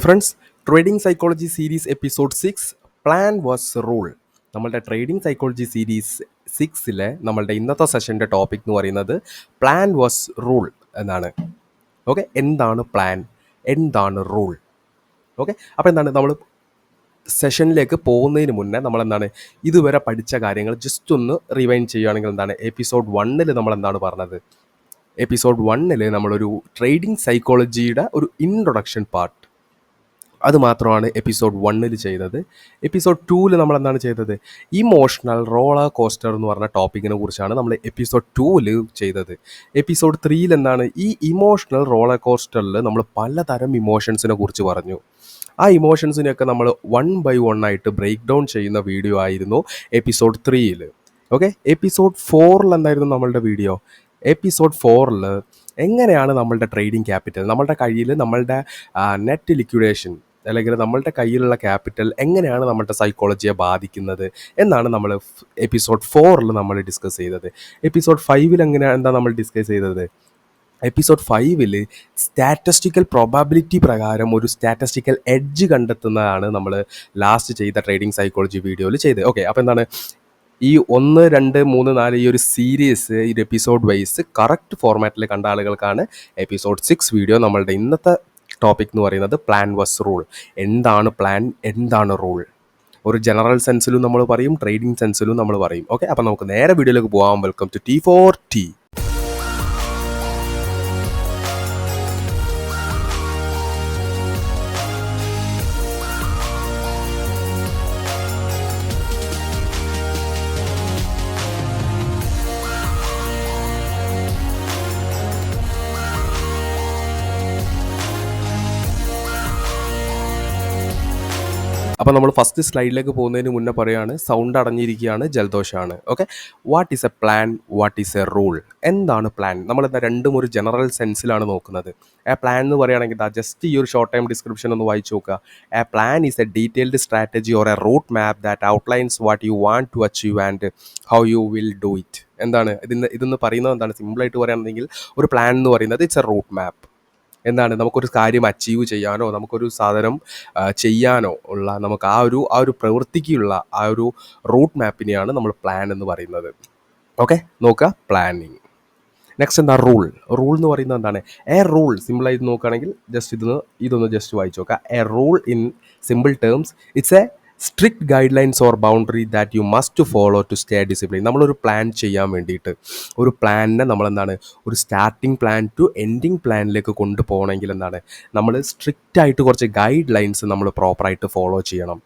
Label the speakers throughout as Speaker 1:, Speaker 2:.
Speaker 1: Friends, trading psychology series episode 6 plan was rule. നമ്മളുടെ trading psychology series 6ലെ നമ്മളുടെ ഇന്നത്തെ സെഷൻ്റെ topic എന്ന് പറയുന്നത് പ്ലാൻ വാസ് റൂൾ എന്നാണ്. ഓക്കെ, എന്താണ് പ്ലാൻ, എന്താണ് റൂൾ? ഓക്കെ, അപ്പോൾ എന്താണ് നമ്മൾ സെഷനിലേക്ക് പോകുന്നതിന് മുന്നേ നമ്മളെന്താണ് ഇതുവരെ പഠിച്ച കാര്യങ്ങൾ ജസ്റ്റ് ഒന്ന് റിവൈൻഡ് ചെയ്യുകയാണെങ്കിൽ എന്താണ് എപ്പിസോഡ് 1ൽ നമ്മൾ എന്താണ് പറഞ്ഞത്? എപ്പിസോഡ് 1ൽ നമ്മളൊരു ട്രേഡിംഗ് സൈക്കോളജിയുടെ ഒരു ഇൻട്രൊഡക്ഷൻ പാർട്ട് അത് മാത്രമാണ് എപ്പിസോഡ് 1ൽ ചെയ്തത്. എപ്പിസോഡ് 2ൽ നമ്മൾ എന്താണ് ചെയ്തത്? ഇമോഷണൽ റോളർ കോസ്റ്റർ എന്ന് പറഞ്ഞ ടോപ്പിക്കിനെ കുറിച്ചാണ് നമ്മൾ എപ്പിസോഡ് 2ൽ ചെയ്തത്. എപ്പിസോഡ് 3ൽ എന്താണ് ഈ ഇമോഷണൽ റോളർ കോസ്റ്ററിൽ നമ്മൾ പലതരം ഇമോഷൻസിനെ കുറിച്ച് പറഞ്ഞു. ആ ഇമോഷൻസിനെയൊക്കെ നമ്മൾ 1 by 1 ആയിട്ട് ബ്രേക്ക് ഡൗൺ ചെയ്യുന്ന വീഡിയോ ആയിരുന്നു എപ്പിസോഡ് 3ൽ. ഓക്കെ, എപ്പിസോഡ് 4ൽ എന്തായിരുന്നു നമ്മളുടെ വീഡിയോ? എപ്പിസോഡ് 4ൽ എങ്ങനെയാണ് നമ്മളുടെ ട്രേഡിംഗ് ക്യാപിറ്റൽ, നമ്മളുടെ കയ്യിൽ നമ്മളുടെ നെറ്റ് ലിക്വിഡേഷൻ അല്ലെങ്കിൽ നമ്മളുടെ കയ്യിലുള്ള ക്യാപിറ്റൽ എങ്ങനെയാണ് നമ്മളുടെ സൈക്കോളജിയെ ബാധിക്കുന്നത് എന്നാണ് നമ്മൾ എപ്പിസോഡ് 4ൽ നമ്മൾ ഡിസ്കസ് ചെയ്തത്. എപ്പിസോഡ് 5ൽ എന്താണ് നമ്മൾ ഡിസ്കസ് ചെയ്തത്? എപ്പിസോഡ് 5ൽ സ്റ്റാറ്റിസ്റ്റിക്കൽ പ്രോബാബിലിറ്റി പ്രകാരം ഒരു സ്റ്റാറ്റിസ്റ്റിക്കൽ എഡ്ജ് കണ്ടെത്തുന്നതാണ് നമ്മൾ ലാസ്റ്റ് ചെയ്ത ട്രേഡിംഗ് സൈക്കോളജി വീഡിയോയിൽ ചെയ്തത്. ഓക്കെ, അപ്പോൾ എന്താണ് ഈ 1, 2, 3, 4 ഈ ഒരു സീരീസ് ഈ എപ്പിസോഡ് വൈസ് കറക്റ്റ് ഫോർമാറ്റിൽ കണ്ട ആളുകൾക്കാണ് എപ്പിസോഡ് 6 വീഡിയോ. നമ്മളുടെ ഇന്നത്തെ ടോപ്പിക് എന്ന് പറയുന്നത് പ്ലാൻ വാസ് റൂൾ. എന്താണ് പ്ലാൻ, എന്താണ് റൂൾ? ഒരു ജനറൽ സെൻസിലും നമ്മൾ പറയും, ട്രേഡിംഗ് സെൻസിലും നമ്മൾ പറയും. ഓക്കെ, അപ്പോൾ നമുക്ക് നേരെ വീഡിയോയിലേക്ക് പോകാം. Welcome to T4T. അപ്പോൾ നമ്മൾ ഫസ്റ്റ് സ്ലൈഡിലേക്ക് പോകുന്നതിന് മുന്നേ പറയുകയാണ് സൗണ്ട് അടഞ്ഞിരിക്കുകയാണ്, ജലദോഷമാണ്. Okay, what is a plan, what is a rule? എന്താണ് പ്ലാൻ? നമ്മളെന്താ രണ്ടും ഒരു ജനറൽ സെൻസിലാണ് നോക്കുന്നത്. എ പ്ലാൻ എന്ന് പറയുകയാണെങ്കിൽ ജസ്റ്റ് ഈ ഒരു ഷോർട്ട് ടൈം ഡിസ്ക്രിപ്ഷൻ ഒന്ന് വായിച്ചു നോക്കുക. A plan is a detailed strategy or a route map that outlines what you want to achieve and how you will do it. എന്താണ് ഇതെന്ന് പറയുന്നത്? എന്താണ് സിമ്പിളായിട്ട് പറയുകയാണെങ്കിൽ ഒരു പ്ലാൻ എന്ന് പറയുന്നത് ഇറ്റ്സ് എ റൂട്ട് മാപ്പ്. എന്താണ് നമുക്കൊരു കാര്യം അച്ചീവ് ചെയ്യാനോ നമുക്കൊരു സാധനം ചെയ്യാനോ ഉള്ള നമുക്ക് ആ ഒരു പ്രവൃത്തിക്കുള്ള ആ ഒരു റൂട്ട് മാപ്പിനെയാണ് നമ്മൾ പ്ലാൻ എന്ന് പറയുന്നത്. ഓക്കെ, നോക്കുക, പ്ലാനിങ്. നെക്സ്റ്റ് എന്താ? റൂൾ. റൂൾ എന്ന് പറയുന്നത് എന്താണ്? എ റൂൾ സിമ്പിളായി നോക്കുകയാണെങ്കിൽ ജസ്റ്റ് ഇതൊന്ന് ജസ്റ്റ് വായിച്ചു നോക്കുക. A rule in simple terms it's a strict guidelines or boundary that you must follow to stay discipline. നമ്മളൊരു പ്ലാൻ ചെയ്യാൻ വേണ്ടിയിട്ട് ഒരു പ്ലാനിനെ നമ്മളെന്താണ് ഒരു സ്റ്റാർട്ടിങ് പ്ലാൻ ടു എൻഡിങ് പ്ലാനിലേക്ക് കൊണ്ടുപോകണമെങ്കിൽ എന്താണ് നമ്മൾ സ്ട്രിക്റ്റ് ആയിട്ട് കുറച്ച് ഗൈഡ് ലൈൻസ് നമ്മൾ പ്രോപ്പറായിട്ട് ഫോളോ ചെയ്യണം.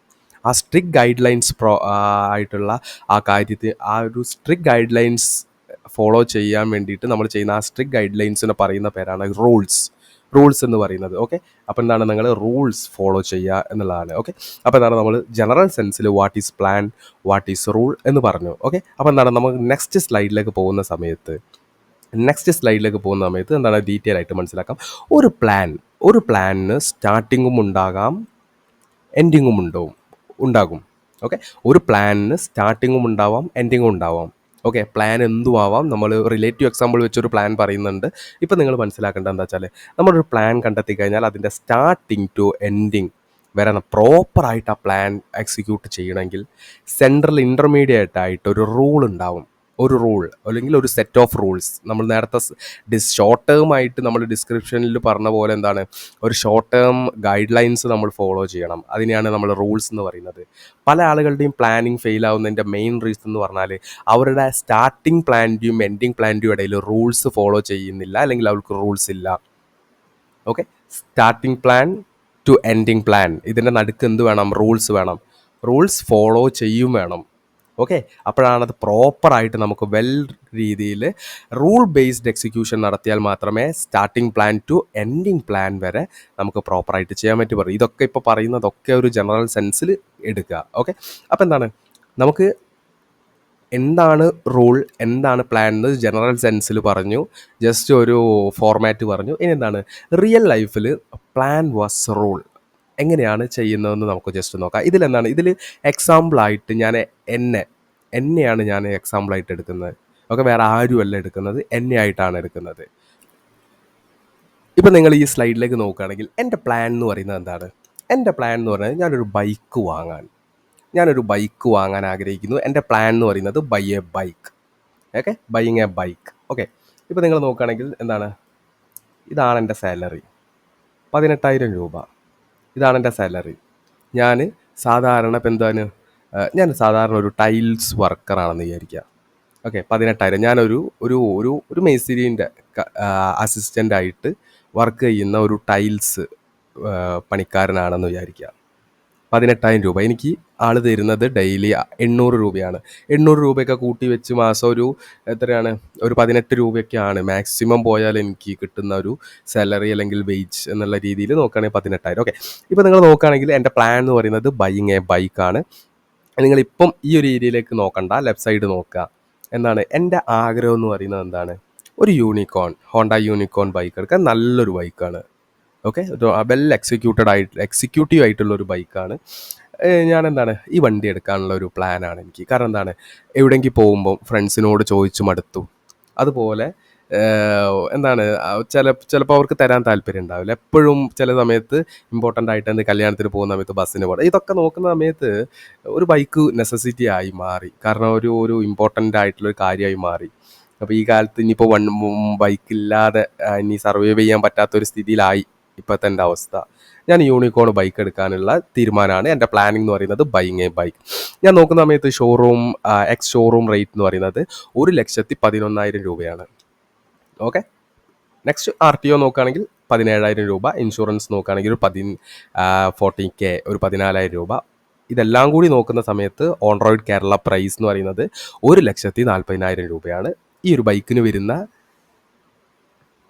Speaker 1: ആ സ്ട്രിക്റ്റ് ഗൈഡ് ലൈൻസ് ആയിട്ടുള്ള ആ കാര്യത്തിൽ ആ ഒരു സ്ട്രിക്റ്റ് ഗൈഡ് ലൈൻസ് ഫോളോ ചെയ്യാൻ വേണ്ടിയിട്ട് നമ്മൾ ചെയ്യുന്ന ആ സ്ട്രിക്റ്റ് ഗൈഡ് ലൈൻസിനെ പറയുന്ന പേരാണ് റൂൾസ് എന്ന് പറയുന്നത്. ഓക്കെ, അപ്പോൾ എന്താണ് നിങ്ങൾ റൂൾസ് ഫോളോ ചെയ്യുക എന്നുള്ളതാണ്. ഓക്കെ, അപ്പോൾ എന്താണ് നമ്മൾ ജനറൽ സെൻസിൽ what is plan, what is rule എന്ന് പറഞ്ഞു. ഓക്കെ, അപ്പോൾ എന്താണ് നമുക്ക് നെക്സ്റ്റ് സ്ലൈഡിലേക്ക് പോകുന്ന സമയത്ത് എന്താണ് ഡീറ്റെയിൽ ആയിട്ട് മനസ്സിലാക്കാം. ഒരു പ്ലാനിന് സ്റ്റാർട്ടിങ്ങും ഉണ്ടാകാം, എൻഡിങ്ങും ഉണ്ടാകും. ഓക്കെ, ഒരു പ്ലാനിന് സ്റ്റാർട്ടിങ്ങും ഉണ്ടാവാം, എൻഡിങ്ങും ഉണ്ടാവാം. ഓക്കെ, പ്ലാൻ എന്തും ആവാം. നമ്മൾ റിലേറ്റീവ് എക്സാമ്പിൾ വെച്ചൊരു പ്ലാൻ പറയുന്നുണ്ട്. ഇപ്പം നിങ്ങൾ മനസ്സിലാക്കേണ്ടത് എന്താ വെച്ചാൽ നമ്മളൊരു പ്ലാൻ കണ്ടെത്തി കഴിഞ്ഞാൽ അതിൻ്റെ സ്റ്റാർട്ടിങ് ടു എൻഡിങ് വരെ പ്രോപ്പറായിട്ട് ആ പ്ലാൻ എക്സിക്യൂട്ട് ചെയ്യണമെങ്കിൽ സെൻട്രൽ ഇൻ്റർമീഡിയറ്റ് ആയിട്ട് ഒരു റൂൾ ഉണ്ടാവും. ഒരു റൂൾ അല്ലെങ്കിൽ ഒരു സെറ്റ് ഓഫ് റൂൾസ്. നമ്മൾ നേരത്തെ ഷോർട്ട് ടേം ആയിട്ട് നമ്മൾ ഡിസ്ക്രിപ്ഷനിൽ പറഞ്ഞ പോലെ എന്താണ് ഒരു ഷോർട്ട് ടേം ഗൈഡ് ലൈൻസ് നമ്മൾ ഫോളോ ചെയ്യണം. അതിനെയാണ് നമ്മൾ റൂൾസ് എന്ന് പറയുന്നത്. പല ആളുകളുടെയും പ്ലാനിങ് ഫെയിൽ ആവുന്നതിൻ്റെ മെയിൻ റീസൺ എന്ന് പറഞ്ഞാൽ അവരുടെ സ്റ്റാർട്ടിങ് പ്ലാനിൻ്റെയും എൻഡിങ് പ്ലാനിൻ്റെയും ഇടയിൽ റൂൾസ് ഫോളോ ചെയ്യുന്നില്ല, അല്ലെങ്കിൽ അവർക്ക് റൂൾസ് ഇല്ല. Okay, starting plan to ending plan, ഇതിൻ്റെ നടുക്ക് എന്ത് വേണം? റൂൾസ് വേണം. റൂൾസ് ഫോളോ ചെയ്യും വേണം. ഓക്കെ, അപ്പോഴാണ് അത് പ്രോപ്പറായിട്ട് നമുക്ക് രീതിയിൽ റൂൾ ബേസ്ഡ് എക്സിക്യൂഷൻ നടത്തിയാൽ മാത്രമേ starting plan to ending plan വരെ നമുക്ക് പ്രോപ്പറായിട്ട് ചെയ്യാൻ പറ്റി പറയും. ഇതൊക്കെ ഇപ്പോൾ പറയുന്നതൊക്കെ ഒരു ജനറൽ സെൻസിൽ എടുക്കുക. ഓക്കെ, അപ്പോൾ എന്താണ് നമുക്ക് എന്താണ് റൂൾ, എന്താണ് പ്ലാൻ എന്ന് ജനറൽ സെൻസിൽ പറഞ്ഞു, ജസ്റ്റ് ഒരു ഫോർമാറ്റ് പറഞ്ഞു. ഇനി എന്താണ് റിയൽ ലൈഫിൽ പ്ലാൻ വാസ് റൂൾ എങ്ങനെയാണ് ചെയ്യുന്നതെന്ന് നമുക്ക് ജസ്റ്റ് നോക്കാം. ഇതിൽ എക്സാമ്പിളായിട്ട് ഞാൻ എന്നെയാണ് ഞാൻ എക്സാമ്പിളായിട്ട് എടുക്കുന്നത്. ഓക്കെ, വേറെ ആരുമല്ല എടുക്കുന്നത്, എന്നെ ആയിട്ടാണ് എടുക്കുന്നത്. ഇപ്പം നിങ്ങൾ ഈ സ്ലൈഡിലേക്ക് നോക്കുകയാണെങ്കിൽ എൻ്റെ പ്ലാൻ എന്ന് പറയുന്നത് എന്താണ്? എൻ്റെ പ്ലാൻ എന്ന് പറഞ്ഞാൽ ഞാനൊരു ബൈക്ക് വാങ്ങാൻ ആഗ്രഹിക്കുന്നു. എൻ്റെ പ്ലാൻ എന്ന് പറയുന്നത് buy a bike. Okay, buying a bike. Okay, ഇപ്പോൾ നിങ്ങൾ നോക്കുകയാണെങ്കിൽ എന്താണ്, ഇതാണ് എൻ്റെ സാലറി, 18,000 രൂപ. ഇതാണ് എൻ്റെ സാലറി. ഞാൻ സാധാരണ ഇപ്പം എന്താണ്, ഞാൻ സാധാരണ ഒരു ടൈൽസ് വർക്കറാണെന്ന് വിചാരിക്കുക. ഓക്കെ, 18,000. ഞാനൊരു ഒരു ഒരു ഒരു മേസ്തിരീൻ്റെ അസിസ്റ്റൻ്റായിട്ട് വർക്ക് ചെയ്യുന്ന ഒരു ടൈൽസ് പണിക്കാരനാണെന്ന് വിചാരിക്കുക. 18,000 രൂപ എനിക്ക് ആൾ തരുന്നത് ഡെയിലി 800 രൂപയാണ്. 800 രൂപയൊക്കെ കൂട്ടി വെച്ച് മാസം ഒരു എത്രയാണ്, ഒരു 18 രൂപയൊക്കെയാണ് മാക്സിമം പോയാൽ എനിക്ക് കിട്ടുന്ന ഒരു സാലറി അല്ലെങ്കിൽ വെയ്ജ് എന്നുള്ള രീതിയിൽ നോക്കുകയാണെങ്കിൽ 18,000. ഓക്കെ, ഇപ്പോൾ നിങ്ങൾ നോക്കുകയാണെങ്കിൽ എൻ്റെ പ്ലാൻ എന്ന് പറയുന്നത് ബൈയിങ് എ ബൈക്കാണ്. നിങ്ങളിപ്പം ഈ ഒരു ഏരിയയിലേക്ക് നോക്കണ്ട, ലെഫ്റ്റ് സൈഡ് നോക്കുക. എന്താണ് എൻ്റെ ആഗ്രഹം എന്ന് പറയുന്നത്, എന്താണ്, ഒരു ഹോണ്ട യൂണിക്കോൺ ബൈക്ക് എടുക്കാൻ. നല്ലൊരു ബൈക്കാണ്. ഓക്കെ, എക്സിക്യൂട്ടീവ് ആയിട്ടുള്ള ഒരു ബൈക്കാണ്. ഞാൻ എന്താണ് ഈ വണ്ടി എടുക്കാനുള്ള ഒരു പ്ലാനാണ് എനിക്ക്. കാരണം എന്താണ്, എവിടെയെങ്കിലും പോകുമ്പോൾ ഫ്രണ്ട്സിനോട് ചോദിച്ചു മടുത്തു. അതുപോലെ എന്താണ് ചിലപ്പോൾ അവർക്ക് തരാൻ താല്പര്യം ഉണ്ടാവില്ല. എപ്പോഴും ചില സമയത്ത് ഇമ്പോർട്ടൻ്റ് ആയിട്ട് എന്ത് കല്യാണത്തിന് പോകുന്ന സമയത്ത് ബസ്സിന് പോകണം. ഇതൊക്കെ നോക്കുന്ന സമയത്ത് ഒരു ബൈക്ക് നെസസിറ്റി ആയി മാറി. കാരണം ഒരു ഇമ്പോർട്ടൻ്റ് ആയിട്ടുള്ളൊരു കാര്യമായി മാറി. അപ്പോൾ ഈ കാലത്ത് ഇനിയിപ്പോൾ ബൈക്കില്ലാതെ ഇനി സർവൈവ് ചെയ്യാൻ പറ്റാത്തൊരു സ്ഥിതിയിലായി ഇപ്പോഴത്തെ എൻ്റെ അവസ്ഥ. ഞാൻ യൂണിക്കോൺ ബൈക്ക് എടുക്കാനുള്ള തീരുമാനമാണ്. എൻ്റെ പ്ലാനിങ് എന്ന് പറയുന്നത് ബൈയിങ് എ ബൈക്ക്. ഞാൻ നോക്കുന്ന സമയത്ത് ഷോറൂം റേറ്റ് എന്ന് പറയുന്നത് 1,11,000 രൂപയാണ്. ഓക്കെ, നെക്സ്റ്റ് RTO നോക്കുകയാണെങ്കിൽ 17,000 രൂപ. ഇൻഷുറൻസ് നോക്കുകയാണെങ്കിൽ ഒരു 14K, ഒരു 14,000 രൂപ. ഇതെല്ലാം കൂടി നോക്കുന്ന സമയത്ത് ഓൺ റോഡ് കേരള പ്രൈസ് എന്ന് പറയുന്നത് 1,40,000 രൂപയാണ്. ഈ ഒരു ബൈക്കിന് വരുന്ന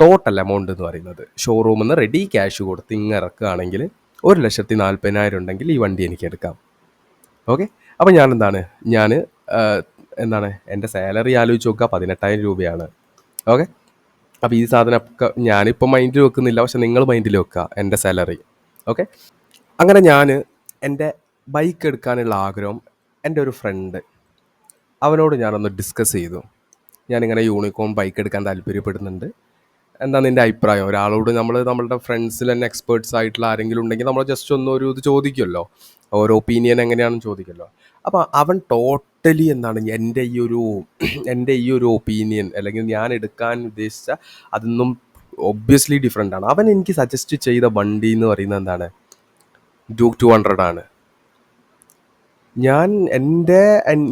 Speaker 1: ടോട്ടൽ എമൗണ്ട് എന്ന് പറയുന്നത്, ഷോറൂമിൽ നിന്ന് റെഡി ക്യാഷ് കൊടുത്ത് ഇറക്കുകയാണെങ്കിൽ 1,40,000 ഉണ്ടെങ്കിൽ ഈ വണ്ടി എനിക്ക് എടുക്കാം. ഓക്കെ, അപ്പോൾ ഞാൻ എൻ്റെ സാലറി ആലോചിച്ച് നോക്കുക, 18,000 രൂപയാണ്. ഓക്കെ, അപ്പോൾ ഈ സാധനമൊക്കെ ഞാനിപ്പോൾ മൈൻഡിൽ വെക്കുന്നില്ല, പക്ഷെ നിങ്ങൾ മൈൻഡിൽ വെക്കുക എൻ്റെ സാലറി. ഓക്കെ, അങ്ങനെ ഞാൻ എൻ്റെ ബൈക്ക് എടുക്കാനുള്ള ആഗ്രഹം എൻ്റെ ഒരു ഫ്രണ്ട്, അവനോട് ഞാനൊന്ന് ഡിസ്കസ് ചെയ്തു. ഞാനിങ്ങനെ യൂണിക്കോൺ ബൈക്ക് എടുക്കാൻ താല്പര്യപ്പെടുന്നുണ്ട്, എന്താ നിൻ്റെ അഭിപ്രായം? ഒരാളോട് നമ്മളുടെ ഫ്രണ്ട്സിൽ തന്നെ എക്സ്പേർട്സ് ആയിട്ടുള്ള ആരെങ്കിലും ഉണ്ടെങ്കിൽ നമ്മൾ ജസ്റ്റ് ഒന്ന് ഇത് ചോദിക്കുമല്ലോ, ഓരോ ഒപ്പീനിയൻ എങ്ങനെയാണെന്ന് ചോദിക്കുമല്ലോ. അപ്പോൾ അവൻ ടോട്ടലി എൻ്റെ ഈ ഒരു ഒപ്പീനിയൻ അല്ലെങ്കിൽ ഞാൻ എടുക്കാൻ ഉദ്ദേശിച്ച അതൊന്നും ഒബ്വിയസ്ലി ഡിഫറെൻ്റ് ആണ്. അവൻ എനിക്ക് സജസ്റ്റ് ചെയ്ത വണ്ടി എന്ന് പറയുന്നത് എന്താണ്, ഡ്യൂക്ക് 200 ആണ്.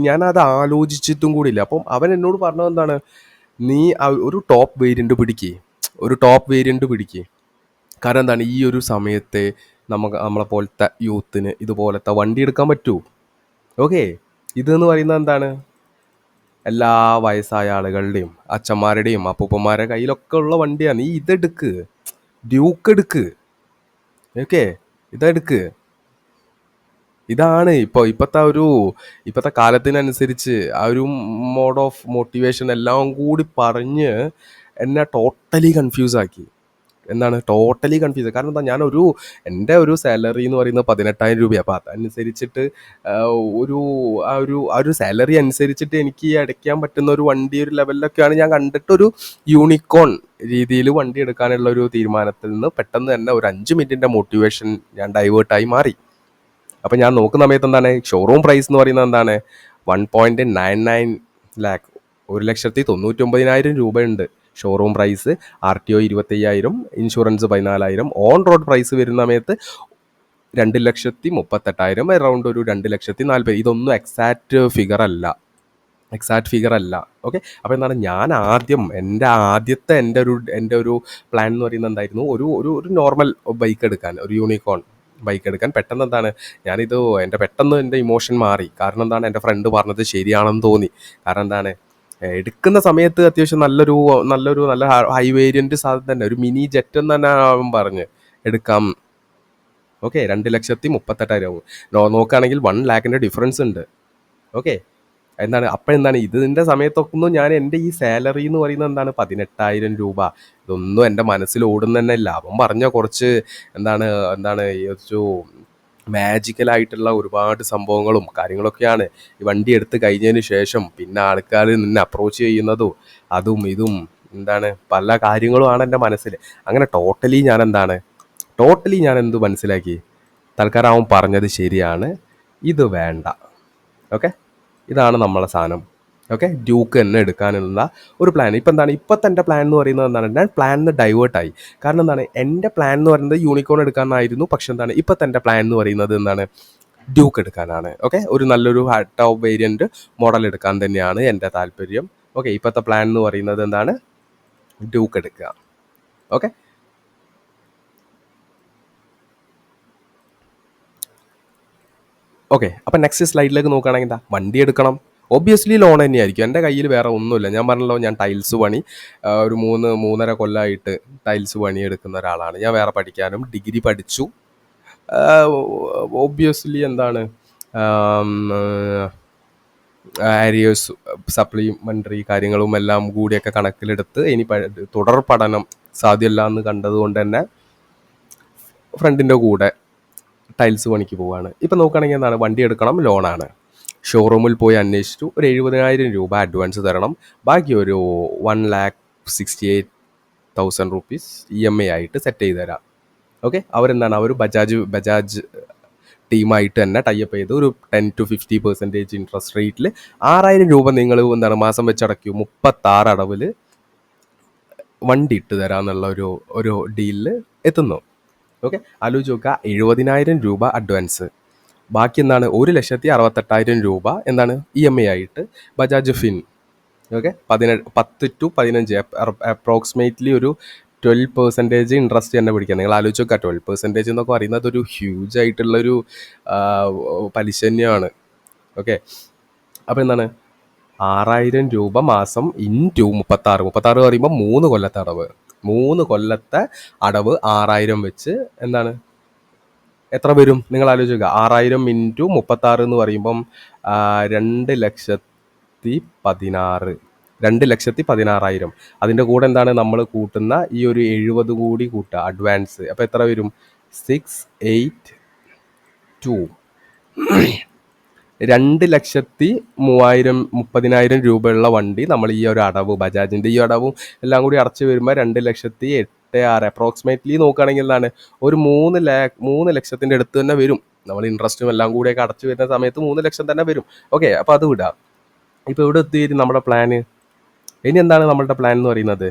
Speaker 1: ഞാനത് ആലോചിച്ചിട്ടും കൂടിയില്ല. അപ്പം അവൻ എന്നോട് പറഞ്ഞത് എന്താണ്, നീ ഒരു ടോപ്പ് വേരിയൻ്റ് പിടിക്ക്. കാരണം എന്താണ്, ഈ ഒരു സമയത്ത് നമ്മളെ പോലത്തെ യൂത്തിന് ഇതുപോലത്തെ വണ്ടി എടുക്കാൻ പറ്റൂ. ഓക്കെ, ഇതെന്ന് പറയുന്നത് എന്താണ്, എല്ലാ വയസ്സായ ആളുകളുടെയും അച്ഛന്മാരുടെയും അപ്പൂപ്പന്മാരുടെ കയ്യിലൊക്കെ ഉള്ള വണ്ടിയാണ്. നീ ഡ്യൂക്ക് എടുക്ക്. ഓക്കെ, ഇതെടുക്ക്. ഇതാണ് ഇപ്പോഴത്തെ കാലത്തിനനുസരിച്ച് ആ ഒരു മോഡ് ഓഫ് മോട്ടിവേഷൻ എല്ലാം കൂടി പറഞ്ഞ് എന്നെ ടോട്ടലി കൺഫ്യൂസ് ആക്കി. കാരണം എന്താ, എൻ്റെ ഒരു സാലറി എന്ന് പറയുന്നത് 18,000 രൂപയാണ്. അപ്പോൾ അതനുസരിച്ചിട്ട് ആ ഒരു സാലറി അനുസരിച്ചിട്ട് എനിക്ക് അടയ്ക്കാൻ പറ്റുന്ന ഒരു വണ്ടി ഒരു ലെവലിലൊക്കെയാണ് ഞാൻ കണ്ടിട്ടൊരു യൂണിക്കോൺ രീതിയിൽ വണ്ടി എടുക്കാനുള്ള ഒരു തീരുമാനത്തിൽ നിന്ന് പെട്ടെന്ന് തന്നെ ഒരു 5 മിനിറ്റിൻ്റെ മോട്ടിവേഷൻ ഞാൻ ഡൈവേർട്ടായി മാറി. അപ്പം ഞാൻ നോക്കുന്ന സമയത്ത് എന്താണ്, ഷോറൂം പ്രൈസ് എന്ന് പറയുന്നത് എന്താണ്, 1.99 lakh, 1,99,000 രൂപയുണ്ട് showroom price. RTO 25,000, insurance 14,000. On road price വരുന്ന സമയത്ത് 2,38,000, അറൗണ്ട് ഒരു 2,40,000. ഇതൊന്നും എക്സാക്റ്റ് ഫിഗർ അല്ല. ഓക്കെ, അപ്പോൾ എന്താണ്, ഞാൻ എൻ്റെ ഒരു പ്ലാൻ എന്ന് പറയുന്നത് എന്തായിരുന്നു, ഒരു നോർമൽ ബൈക്ക് എടുക്കാൻ, ഒരു യൂണിക്കോൺ ബൈക്ക് എടുക്കാൻ. പെട്ടെന്ന് എന്താണ്, പെട്ടെന്ന് എൻ്റെ ഇമോഷൻ മാറി. കാരണം എന്താണ്, എൻ്റെ ഫ്രണ്ട് പറഞ്ഞത് ശരിയാണെന്ന് തോന്നി. കാരണം എന്താണ്, എടുക്കുന്ന സമയത്ത് അത്യാവശ്യം നല്ല ഹൈ വേരിയൻ്റ് സാധനം തന്നെ, ഒരു മിനി ജെറ്റ് എന്ന് തന്നെ അവൻ പറഞ്ഞ് എടുക്കാം. ഓക്കെ, 2,38,000 നോക്കുകയാണെങ്കിൽ 1 lakhൻ്റെ ഡിഫറൻസ് ഉണ്ട്. ഓക്കെ, അപ്പോഴെന്താണ് ഇതിൻ്റെ സമയത്തൊന്നും ഞാൻ എൻ്റെ ഈ സാലറി എന്ന് പറയുന്നത് എന്താണ്, 18,000 രൂപ. ഇതൊന്നും എൻ്റെ മനസ്സിൽ ഓടുന്ന തന്നെ ഇല്ല. അവൻ പറഞ്ഞ കുറച്ച് ഒരു മാജിക്കലായിട്ടുള്ള ഒരുപാട് സംഭവങ്ങളും കാര്യങ്ങളൊക്കെയാണ് ഈ വണ്ടി എടുത്ത് കഴിഞ്ഞതിന് ശേഷം പിന്നെ ആൾക്കാർ നിന്നെ അപ്രോച്ച് ചെയ്യുന്നതും അതും ഇതും പല കാര്യങ്ങളുമാണ് എൻ്റെ മനസ്സിൽ. അങ്ങനെ ടോട്ടലി ഞാൻ എന്ത് മനസ്സിലാക്കി, തൽക്കാലം അവൻ പറഞ്ഞത് ശരിയാണ്, ഇത് വേണ്ട. ഓക്കെ, ഇതാണ് നമ്മളെ സാധനം. ഓക്കെ, ഡ്യൂക്ക് തന്നെ എടുക്കാനുള്ള ഒരു പ്ലാൻ. ഇപ്പം എന്താണ് ഇപ്പോഴത്തെ എൻ്റെ പ്ലാൻ എന്ന് പറയുന്നത് എന്താണ്, ഞാൻ പ്ലാനിൽ ഡൈവേർട്ടായി. കാരണം എന്താണ്, എൻ്റെ പ്ലാൻ എന്ന് പറയുന്നത് യൂണിക്കോൺ എടുക്കാനായിരുന്നു. പക്ഷെ എന്താണ് ഇപ്പോഴത്തെ എൻ്റെ പ്ലാൻ എന്ന് പറയുന്നത് എന്താണ്, ഡ്യൂക്ക് എടുക്കാനാണ്. ഓക്കെ, ഒരു നല്ലൊരു ടോപ്പ് വേരിയൻറ്റ് മോഡൽ എടുക്കാൻ തന്നെയാണ് എൻ്റെ താല്പര്യം. ഓക്കെ, ഇപ്പോഴത്തെ പ്ലാൻ എന്ന് പറയുന്നത് എന്താണ്, ഡ്യൂക്ക് എടുക്കുക. Okay, okay. അപ്പം നെക്സ്റ്റ് സ്ലൈഡിലേക്ക് നോക്കുകയാണെങ്കിൽ എന്താ, വണ്ടി എടുക്കണം. ഒബ്വിയസ്ലി ലോൺ തന്നെയായിരിക്കും. എൻ്റെ കയ്യിൽ വേറെ ഒന്നുമില്ല. ഞാൻ പറഞ്ഞല്ലോ, ഞാൻ ടൈൽസ് പണി ഒരു 3-3.5 കൊല്ലമായിട്ട് ടൈൽസ് പണി എടുക്കുന്ന ഒരാളാണ്. ഞാൻ വേറെ പഠിക്കാനും ഡിഗ്രി പഠിച്ചു. ഒബ്വിയസ്ലി എന്താണ്, ആരിയേഴ്സ് സപ്ലിമെൻ്ററി കാര്യങ്ങളും എല്ലാം കൂടിയൊക്കെ കണക്കിലെടുത്ത് ഇനി തുടർ പഠനം സാധ്യമല്ല എന്ന് കണ്ടതുകൊണ്ട് തന്നെ ഫ്രണ്ടിൻ്റെ കൂടെ ടൈൽസ് പണിക്ക് പോവുകയാണ്. ഇപ്പം നോക്കുകയാണെങ്കിൽ എന്താണ്, വണ്ടി എടുക്കണം, ലോണാണ്. ഷോറൂമിൽ പോയി അന്വേഷിച്ചു. ഒരു 70,000 രൂപ അഡ്വാൻസ് തരണം. ബാക്കി ഒരു 1,68,000 റുപ്പീസ് EMI ആയിട്ട് സെറ്റ് ചെയ്ത് തരാം. ഓക്കെ, അവരെന്താണ്, അവർ ബജാജ് ടീമായിട്ട് തന്നെ ടൈപ്പ് ചെയ്ത് ഒരു 10-50% ഇൻട്രസ്റ്റ് റേറ്റിൽ 6,000 രൂപ നിങ്ങൾ എന്താണ് മാസം വെച്ച് അടയ്ക്കൂ. 36 അടവിൽ വണ്ടി ഇട്ട് തരാമെന്നുള്ള ഒരു ഡീലിൽ എത്തുന്നു. ഓക്കെ, ആലോചിച്ച് നോക്കുക, 70,000 രൂപ അഡ്വാൻസ്, ബാക്കി എന്താണ് 1,68,000 രൂപ എന്താണ് EMI ആയിട്ട് Bajaj Fin. Okay, 10 to 15 approximately ഒരു 12% ഇൻട്രസ്റ്റ് തന്നെ പിടിക്കുക. നിങ്ങൾ ആലോചിച്ച് നോക്കുക, 12% എന്നൊക്കെ പറയുന്നത് ഒരു ഹ്യൂജ് ആയിട്ടുള്ളൊരു പലിശ തന്നെയാണ്. ഓക്കെ, അപ്പോൾ എന്താണ് 6,000 രൂപ മാസം ഇൻറ്റു 36 പറയുമ്പോൾ 3 കൊല്ലത്തെ അടവ്. 3 കൊല്ലത്തെ അടവ് 6,000 വെച്ച് എന്താണ് എത്ര വരും നിങ്ങൾ ആലോചിക്കുക. 6,000 ഇൻറ്റു 36 എന്ന് പറയുമ്പം 2,16,000. അതിൻ്റെ കൂടെ എന്താണ് നമ്മൾ കൂട്ടുന്ന ഈ ഒരു 70 കൂടി കൂട്ടുക അഡ്വാൻസ്. അപ്പോൾ എത്ര വരും, 682. 2,30,000 രൂപയുള്ള വണ്ടി നമ്മൾ ഈ ഒരു അടവ്, ബജാജിൻ്റെ ഈ അടവും എല്ലാം കൂടി അടച്ചു വരുമ്പോൾ 2,86,000 അപ്രോക്സിമേറ്റ്ലി നോക്കുകയാണെങ്കിൽ എന്താണ് ഒരു 3 ലക്ഷത്തിൻ്റെ അടുത്ത് തന്നെ വരും. നമ്മൾ ഇൻട്രസ്റ്റും എല്ലാം കൂടിയൊക്കെ അടച്ചു വരുന്ന സമയത്ത് 3 ലക്ഷം തന്നെ വരും. ഓക്കെ, അപ്പോൾ അത് വിടാം. ഇപ്പോൾ ഇവിടെ എത്തിയിട്ട് നമ്മുടെ പ്ലാന് ഇനി എന്താണ്, നമ്മളുടെ പ്ലാൻ എന്ന് പറയുന്നത്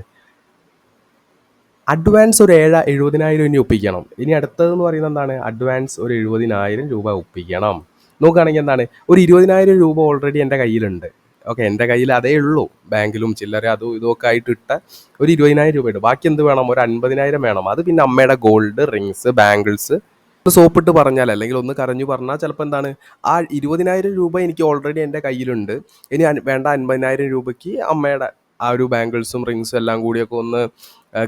Speaker 1: അഡ്വാൻസ് ഒരു 70,000 ഇനി ഒപ്പിക്കണം. ഇനി അടുത്തതെന്ന് പറയുന്നത് എന്താണ്, അഡ്വാൻസ് ഒരു 70,000 രൂപ ഒപ്പിക്കണം. നോക്കുകയാണെങ്കിൽ എന്താണ്, ഒരു 20,000 രൂപ ഓൾറെഡി എൻ്റെ കയ്യിലുണ്ട്. ഓക്കെ, എൻ്റെ കയ്യിൽ അതേ ഉള്ളൂ. ബാങ്കിലും ചില്ലറ അതും ഇതൊക്കെ ആയിട്ട് ഇട്ട ഒരു 20,000 രൂപ ഉണ്ട്. ബാക്കി എന്ത് വേണം, ഒരു 50,000 വേണം. അത് പിന്നെ അമ്മയുടെ ഗോൾഡ്, റിങ്സ്, ബാംഗിൾസ്, സോപ്പിട്ട് പറഞ്ഞാൽ അല്ലെങ്കിൽ ഒന്ന് കരഞ്ഞു പറഞ്ഞാൽ ചിലപ്പോൾ എന്താണ്, ആ 20,000 രൂപ എനിക്ക് ഓൾറെഡി എൻ്റെ കയ്യിലുണ്ട്. ഇനി വേണ്ട 50,000 രൂപയ്ക്ക് അമ്മയുടെ ആ ഒരു ബാംഗിൾസും റിങ്സും എല്ലാം കൂടിയൊക്കെ ഒന്ന്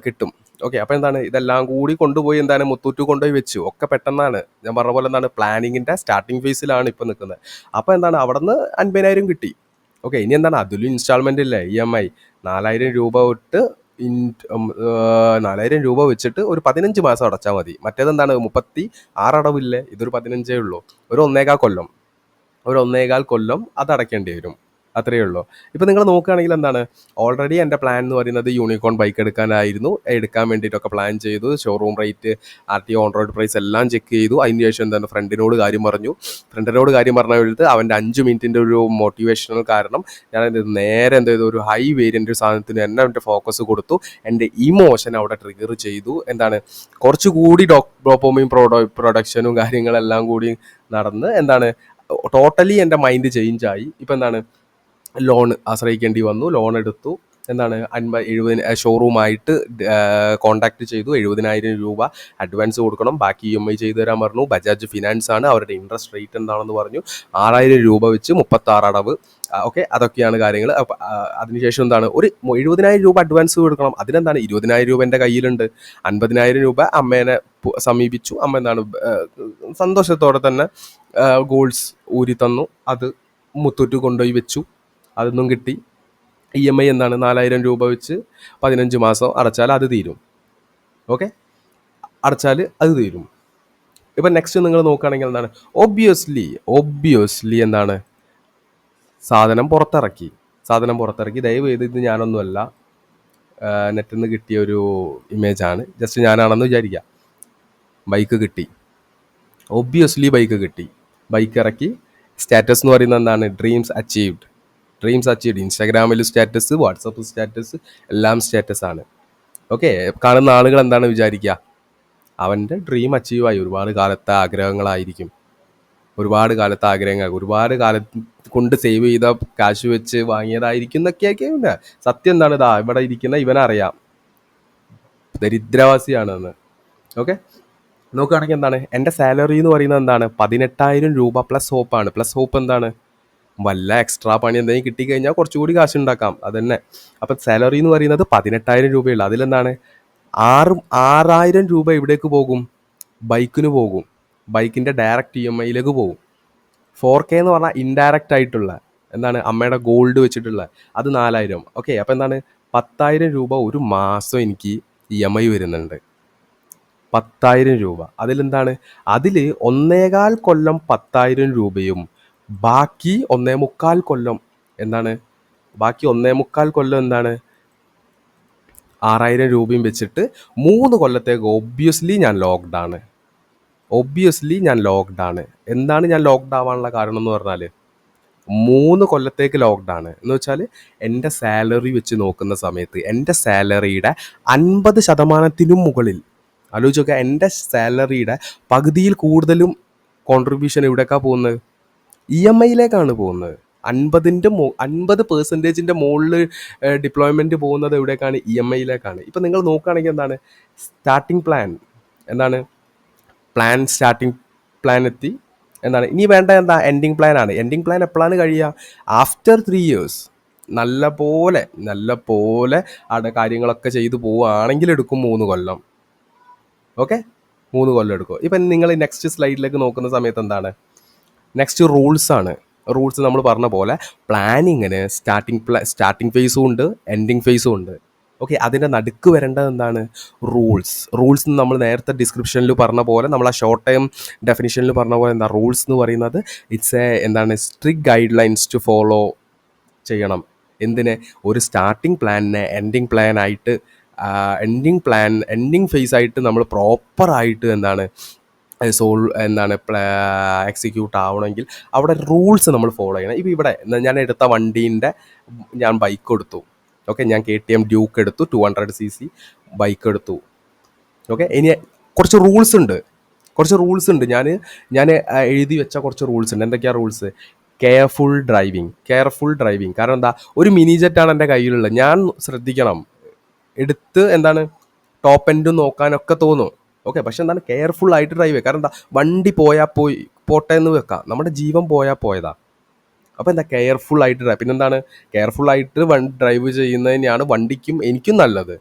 Speaker 1: കിട്ടും. ഓക്കെ, അപ്പോൾ എന്താണ് ഇതെല്ലാം കൂടി കൊണ്ടുപോയി എന്താണ് മുത്തൂറ്റ് കൊണ്ടുപോയി വെച്ചു. ഒക്കെ പെട്ടെന്നാണ്, ഞാൻ പറഞ്ഞ പോലെ എന്താണ് പ്ലാനിങ്ങിൻ്റെ സ്റ്റാർട്ടിങ് ഫേസിലാണ് ഇപ്പോൾ നിൽക്കുന്നത്. അപ്പോൾ എന്താണ് അവിടെ നിന്ന് 50,000 കിട്ടി. ഓക്കെ, ഇനി എന്താണ് അതിലും ഇൻസ്റ്റാൾമെൻ്റ് ഇല്ലേ, EMI 4,000 രൂപ തൊട്ട് 4,000 രൂപ വെച്ചിട്ട് ഒരു 15 മാസം അടച്ചാൽ മതി. മറ്റേതെന്താണ് 36 അടവില്ലേ, ഇതൊരു 15 ഉള്ളൂ. ഒരു 1,4 കൊല്ലം അത് അടയ്ക്കേണ്ടി വരും. അത്രയേ ഉള്ളൂ. ഇപ്പോൾ നിങ്ങൾ നോക്കുകയാണെങ്കിൽ എന്താണ്, ഓൾറെഡി എൻ്റെ പ്ലാൻ എന്ന് പറയുന്നത് യൂണിക്കോൺ ബൈക്ക് എടുക്കാൻ വേണ്ടിയിട്ടൊക്കെ പ്ലാൻ ചെയ്തു. Showroom rate, RTO on road price എല്ലാം ചെക്ക് ചെയ്തു. അതിന് ശേഷം എന്താണ് ഫ്രണ്ടിനോട് കാര്യം പറഞ്ഞ അവൻ്റെ 5 മിനിറ്റിൻ്റെ ഒരു മോട്ടിവേഷണൽ കാരണം ഞാൻ നേരെ എന്ത് ചെയ്തു, ഒരു ഹൈ വേരിയൻ്റ് സാധനത്തിന് തന്നെ എൻ്റെ ഫോക്കസ് കൊടുത്തു. എൻ്റെ ഇമോഷൻ അവിടെ ട്രിഗർ ചെയ്തു. എന്താണ് കുറച്ചുകൂടി ഡോപ്പമൈൻ പ്രൊഡക്ഷനും കാര്യങ്ങളെല്ലാം കൂടി നടന്ന് എന്താണ് ടോട്ടലി എൻ്റെ മൈൻഡ് ചേഞ്ചായി. ഇപ്പം എന്താണ് ലോൺ ആശ്രയിക്കേണ്ടി വന്നു. ലോൺ എടുത്തു. എന്താണ് 70 ഷോറൂമായിട്ട് കോൺടാക്ട് ചെയ്തു. 70,000 രൂപ അഡ്വാൻസ് കൊടുക്കണം, ബാക്കി EMI ചെയ്തു തരാൻ പറഞ്ഞു. ബജാജ് ഫിനാൻസ് ആണ്, അവരുടെ ഇൻട്രസ്റ്റ് റേറ്റ് എന്താണെന്ന് പറഞ്ഞു. 6,000 രൂപ വെച്ച് 36 അടവ്. ഓക്കെ, അതൊക്കെയാണ് കാര്യങ്ങൾ. അതിനുശേഷം എന്താണ് ഒരു 70,000 രൂപ അഡ്വാൻസ് കൊടുക്കണം. അതിനെന്താണ് 20,000 രൂപ എൻ്റെ കയ്യിലുണ്ട്. 50,000 രൂപ അമ്മേനെ സമീപിച്ചു. അമ്മ എന്താണ് സന്തോഷത്തോടെ തന്നെ ഗോൾഡ്സ് ഊരി തന്നു. അത് മുത്തൂറ്റ് കൊണ്ടുപോയി വെച്ചു. അതൊന്നും കിട്ടി. EMI എന്താണ് 4,000 രൂപ വെച്ച് 15 മാസം അടച്ചാൽ അത് തീരും. ഓക്കെ, അടച്ചാൽ അത് തീരും. ഇപ്പം നെക്സ്റ്റ് നിങ്ങൾ നോക്കുകയാണെങ്കിൽ എന്താണ് ഒബ്വിയസ്ലി എന്താണ് സാധനം പുറത്തിറക്കി. ദയവ് ചെയ്ത് ഇത് ഞാനൊന്നുമല്ല, നെറ്റിൽ നിന്ന് കിട്ടിയ ഒരു ഇമേജാണ്. ജസ്റ്റ് ഞാനാണെന്ന് വിചാരിക്കുക. ബൈക്ക് കിട്ടി. ഒബ്വിയസ്ലി ബൈക്ക് കിട്ടി. ബൈക്ക് ഇറക്കി. സ്റ്റാറ്റസ് എന്ന് പറയുന്നത് എന്താണ്? Dreams achieved. Dreams achieved. ഇൻസ്റ്റാഗ്രാമിൽ സ്റ്റാറ്റസ്, വാട്സപ്പ് സ്റ്റാറ്റസ്, എല്ലാം സ്റ്റാറ്റസ് ആണ്. ഓക്കെ, കാണുന്ന ആളുകൾ എന്താണ് വിചാരിക്കുക? അവൻ്റെ ഡ്രീം അച്ചീവായി. ഒരുപാട് കാലത്തെ ആഗ്രഹങ്ങളായിരിക്കും. ഒരുപാട് കാലത്തെ ആഗ്രഹങ്ങൾ, ഒരുപാട് കാലം കൊണ്ട് സേവ് ചെയ്ത കാശ് വെച്ച് വാങ്ങിയതായിരിക്കും എന്നൊക്കെയൊക്കെ ഉണ്ട്. സത്യം എന്താണ്? ഇതാ ഇവിടെ ഇരിക്കുന്ന ഇവനറിയാം ദരിദ്രവാസിയാണെന്ന്. ഓക്കെ, നോക്കുകയാണെങ്കിൽ എന്താണ് എൻ്റെ സാലറി എന്ന് പറയുന്നത്? എന്താണ്? 18,000 രൂപ പ്ലസ് ഹോപ്പാണ്. പ്ലസ് ഹോപ്പ് എന്താണ്? വല്ല എക്സ്ട്രാ പണി എന്തെങ്കിലും കിട്ടിക്കഴിഞ്ഞാൽ കുറച്ചുകൂടി കാശ് ഉണ്ടാക്കാം, അതന്നെ. അപ്പം സാലറി എന്ന് പറയുന്നത് 18,000 രൂപയുള്ളൂ. അതിലെന്താണ്? 6,000 രൂപ എവിടേക്ക് പോകും? ബൈക്കിന് പോകും. ബൈക്കിൻ്റെ ഡയറക്റ്റ് EMIയിലേക്ക് പോകും. 4K എന്ന് പറഞ്ഞാൽ ഇൻഡയറക്റ്റ് ആയിട്ടുള്ള എന്താണ്? അമ്മയുടെ ഗോൾഡ് വെച്ചിട്ടുള്ള അത് 4,000. ഓക്കെ, അപ്പം എന്താണ്? 10,000 രൂപ ഒരു മാസം എനിക്ക് EMI വരുന്നുണ്ട്. 10,000 രൂപ. അതിലെന്താണ്? അതിൽ 1.25 കൊല്ലം 10,000 രൂപയും ബാക്കി 1.25 കൊല്ലം എന്താണ്? ബാക്കി 1.25 കൊല്ലം എന്താണ്? 6,000 രൂപയും വെച്ചിട്ട് 3 കൊല്ലത്തേക്ക് ഒബ്വിയസ്ലി ഞാൻ ലോക്ക്ഡാണ്. എന്താണ് ഞാൻ ലോക്ക്ഡ് ആവാനുള്ള കാരണം എന്ന് പറഞ്ഞാൽ 3 കൊല്ലത്തേക്ക് ലോക്ക്ഡാണ് എന്ന് വെച്ചാൽ എൻ്റെ സാലറി വെച്ച് നോക്കുന്ന സമയത്ത് എൻ്റെ സാലറിയുടെ 50% മുകളിൽ ആലോചിച്ച് നോക്കുക. എൻ്റെ സാലറിയുടെ പകുതിയിൽ കൂടുതലും കോൺട്രിബ്യൂഷൻ എവിടേക്കാണ് പോകുന്നത്? EMIയിലേക്കാണ് പോകുന്നത്. 50% മുകളിൽ ഡിപ്ലോയ്മെൻറ്റ് പോകുന്നത് എവിടേക്കാണ്? EMIയിലേക്കാണ്. ഇപ്പം നിങ്ങൾ നോക്കുകയാണെങ്കിൽ എന്താണ്? സ്റ്റാർട്ടിംഗ് പ്ലാൻ എന്താണ്? സ്റ്റാർട്ടിംഗ് പ്ലാൻ എത്തി. എന്താണ് ഇനി വേണ്ട? എന്താ? എൻഡിങ് പ്ലാൻ ആണ്. എൻഡിങ് പ്ലാൻ എപ്പോഴാണ് കഴിയുക? After 3 years. നല്ല പോലെ അവിടെ കാര്യങ്ങളൊക്കെ ചെയ്തു പോവുകയാണെങ്കിൽ എടുക്കും 3 കൊല്ലം. ഓക്കെ, 3 കൊല്ലം എടുക്കും. ഇപ്പം നിങ്ങൾ നെക്സ്റ്റ് സ്ലൈഡിലേക്ക് നോക്കുന്ന സമയത്ത് എന്താണ്? നെക്സ്റ്റ് റൂൾസ് ആണ്. റൂൾസ് നമ്മൾ പറഞ്ഞ പോലെ പ്ലാനിങ്ങിന് സ്റ്റാർട്ടിംഗ് ഫേസും ഉണ്ട്, എൻഡിങ് ഫേസും ഉണ്ട്. ഓക്കെ, അതിൻ്റെ നടുക്ക് വരേണ്ടത് എന്താണ്? റൂൾസ് നമ്മൾ നേരത്തെ ഡിസ്ക്രിപ്ഷനിൽ പറഞ്ഞ പോലെ, നമ്മൾ ആ ഷോർട്ട് ടൈം ഡെഫിനിഷനിൽ പറഞ്ഞ പോലെ എന്താ റൂൾസ് എന്ന് പറയുന്നത്? ഇറ്റ്സ് എന്താണ്? Strict guidelines to follow ചെയ്യണം. എന്തിന്? ഒരു സ്റ്റാർട്ടിംഗ് പ്ലാനിനെ എൻഡിങ് ഫേസ് ആയിട്ട് നമ്മൾ പ്രോപ്പറായിട്ട് എന്താണ് എക്സിക്യൂട്ട് ആവണമെങ്കിൽ അവിടെ റൂൾസ് നമ്മൾ ഫോളോ ചെയ്യണം. ഇപ്പോൾ ഇവിടെ ഞാൻ എടുത്ത വണ്ടീൻ്റെ ഞാൻ ബൈക്ക് എടുത്തു. ഓക്കെ, ഞാൻ KTM ഡ്യൂക്ക് എടുത്തു, 200cc ബൈക്ക് എടുത്തു. ഓക്കെ, ഇനി കുറച്ച് റൂൾസ് ഉണ്ട്. ഞാൻ എഴുതി വെച്ച കുറച്ച് റൂൾസ് ഉണ്ട്. എന്തൊക്കെയാണ് റൂൾസ്? Careful driving. കാരണം എന്താ? ഒരു മിനി ജെറ്റാണ് എൻ്റെ കയ്യിലുള്ളത്. ഞാൻ ശ്രദ്ധിക്കണം. എടുത്ത് എന്താണ് ടോപ്പ് എൻഡ് നോക്കാനൊക്കെ തോന്നും. ഓക്കെ, പക്ഷെ എന്താണ്? കെയർഫുൾ ആയിട്ട് ഡ്രൈവ് ചെയ്യുക. കാരണം എന്താ? വണ്ടി പോട്ടെ എന്ന് വെക്കാം, നമ്മുടെ ജീവൻ പോയതാ. അപ്പോൾ എന്താ? കെയർഫുൾ ആയിട്ട് ഡ്രൈവ്. പിന്നെന്താണ്? കെയർഫുൾ ആയിട്ട് ഡ്രൈവ് ചെയ്യുന്നതിനാണ് വണ്ടിക്കും എനിക്കും നല്ലത്.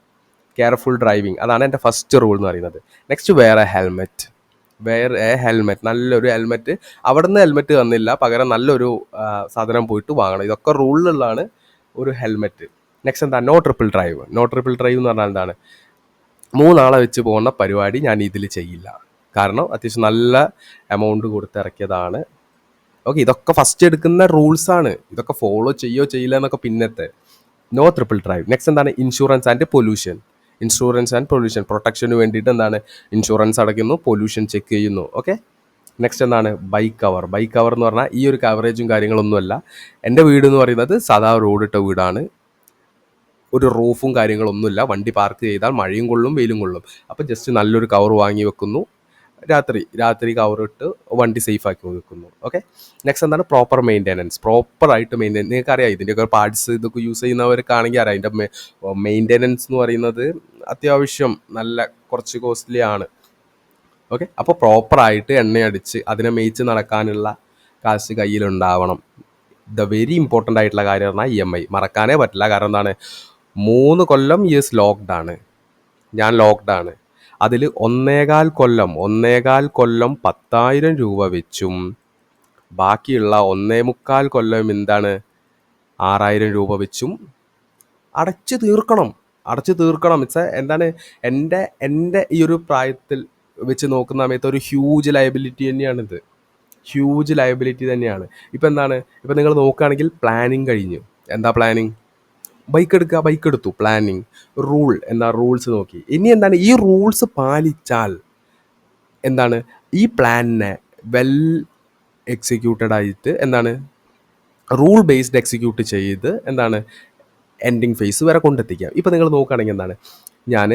Speaker 1: കെയർഫുൾ ഡ്രൈവിങ്, അതാണ് എൻ്റെ ഫസ്റ്റ് റൂൾ എന്ന് പറയുന്നത്. Next, wear a helmet. നല്ലൊരു ഹെൽമെറ്റ്. അവിടെ നിന്ന് ഹെൽമെറ്റ് തന്നില്ല, പകരം നല്ലൊരു സാധനം പോയിട്ട് വാങ്ങണം. ഇതൊക്കെ റൂളിലുള്ളതാണ് ഒരു ഹെൽമെറ്റ്. നെക്സ്റ്റ് എന്താ? നോ ട്രിപ്പിൾ ഡ്രൈവ് എന്ന് പറഞ്ഞാൽ എന്താണ്? 3 ആളെ വെച്ച് പോകുന്ന പരിപാടി ഞാൻ ഇതിൽ ചെയ്യില്ല. കാരണം അത്യാവശ്യം നല്ല എമൗണ്ട് കൊടുത്തിറക്കിയതാണ്. ഓക്കെ, ഇതൊക്കെ ഫസ്റ്റ് എടുക്കുന്ന റൂൾസാണ്. ഇതൊക്കെ ഫോളോ ചെയ്യില്ല എന്നൊക്കെ പിന്നത്തെ. No triple drive. നെക്സ്റ്റ് എന്താണ്? ഇൻഷുറൻസ് ആൻഡ് പൊല്യൂഷൻ പ്രൊട്ടക്ഷന് വേണ്ടിയിട്ട് എന്താണ്? ഇൻഷുറൻസ് അടയ്ക്കുന്നു, പൊല്യൂഷൻ ചെക്ക് ചെയ്യുന്നു. ഓക്കെ, നെക്സ്റ്റ് എന്താണ്? ബൈക്ക് കവർ എന്ന് പറഞ്ഞാൽ ഈ ഒരു കവറേജും കാര്യങ്ങളൊന്നുമല്ല. എൻ്റെ വീട് എന്ന് പറയുന്നത് സാധാ റോഡിട്ട വീടാണ്. ഒരു റൂഫും കാര്യങ്ങളൊന്നുമില്ല. വണ്ടി പാർക്ക് ചെയ്താൽ മഴയും കൊള്ളും, വെയിലും കൊള്ളും. അപ്പോൾ ജസ്റ്റ് നല്ലൊരു കവർ വാങ്ങി വെക്കുന്നു. രാത്രി കവറിട്ട് വണ്ടി സേഫ് ആക്കി വെക്കുന്നു. ഓക്കെ, നെക്സ്റ്റ് എന്താണ്? പ്രോപ്പറായിട്ട് മെയിൻറ്റെയിൻ. നിങ്ങൾക്കറിയാം ഇതിൻ്റെയൊക്കെ പാർട്സ് ഇതൊക്കെ യൂസ് ചെയ്യുന്നവർക്കാണെങ്കിൽ അറിയാം. അതിൻ്റെ മെയിൻ്റെനൻസ് എന്ന് പറയുന്നത് അത്യാവശ്യം നല്ല കുറച്ച് കോസ്റ്റ്ലി ആണ്. ഓക്കെ, അപ്പോൾ പ്രോപ്പറായിട്ട് എണ്ണയടിച്ച് അതിനെ മേയിച്ച് നടക്കാനുള്ള കാശ് കയ്യിലുണ്ടാവണം. വെരി ഇമ്പോർട്ടൻ്റ് ആയിട്ടുള്ള കാര്യം പറഞ്ഞാൽ EMI മറക്കാനേ പറ്റില്ല. കാരണം എന്താണ്? 3 കൊല്ലം ലോക്ക്ഡാണ്. ഞാൻ ലോക്ക്ഡാണ്. അതിൽ 1.25 കൊല്ലം 10,000 രൂപ വെച്ചും ബാക്കിയുള്ള 1.25 കൊല്ലം എന്താണ്? 6,000 രൂപ വെച്ചും അടച്ചു തീർക്കണം. എന്താണ്? എൻ്റെ ഈ ഒരു പ്രായത്തിൽ വെച്ച് നോക്കുന്ന സമയത്ത് ഒരു ഹ്യൂജ് ലയബിലിറ്റി തന്നെയാണ്. ഇപ്പം എന്താണ്? ഇപ്പം നിങ്ങൾ നോക്കുകയാണെങ്കിൽ പ്ലാനിങ് കഴിഞ്ഞു. എന്താ പ്ലാനിങ്? ബൈക്ക് എടുത്തു. പ്ലാനിങ്. റൂൾസ് നോക്കി. ഇനി എന്താണ്? ഈ റൂൾസ് പാലിച്ചാൽ എന്താണ് ഈ പ്ലാനിനെ വെൽ എക്സിക്യൂട്ടഡ് ആയിട്ട് എന്താണ് റൂൾ ബേസ്ഡ് എക്സിക്യൂട്ട് ചെയ്ത് എന്താണ് എൻഡിങ് ഫേസ് വരെ കൊണ്ടെത്തിക്കാം. ഇപ്പോൾ നിങ്ങൾ നോക്കുകയാണെങ്കിൽ എന്താണ് ഞാൻ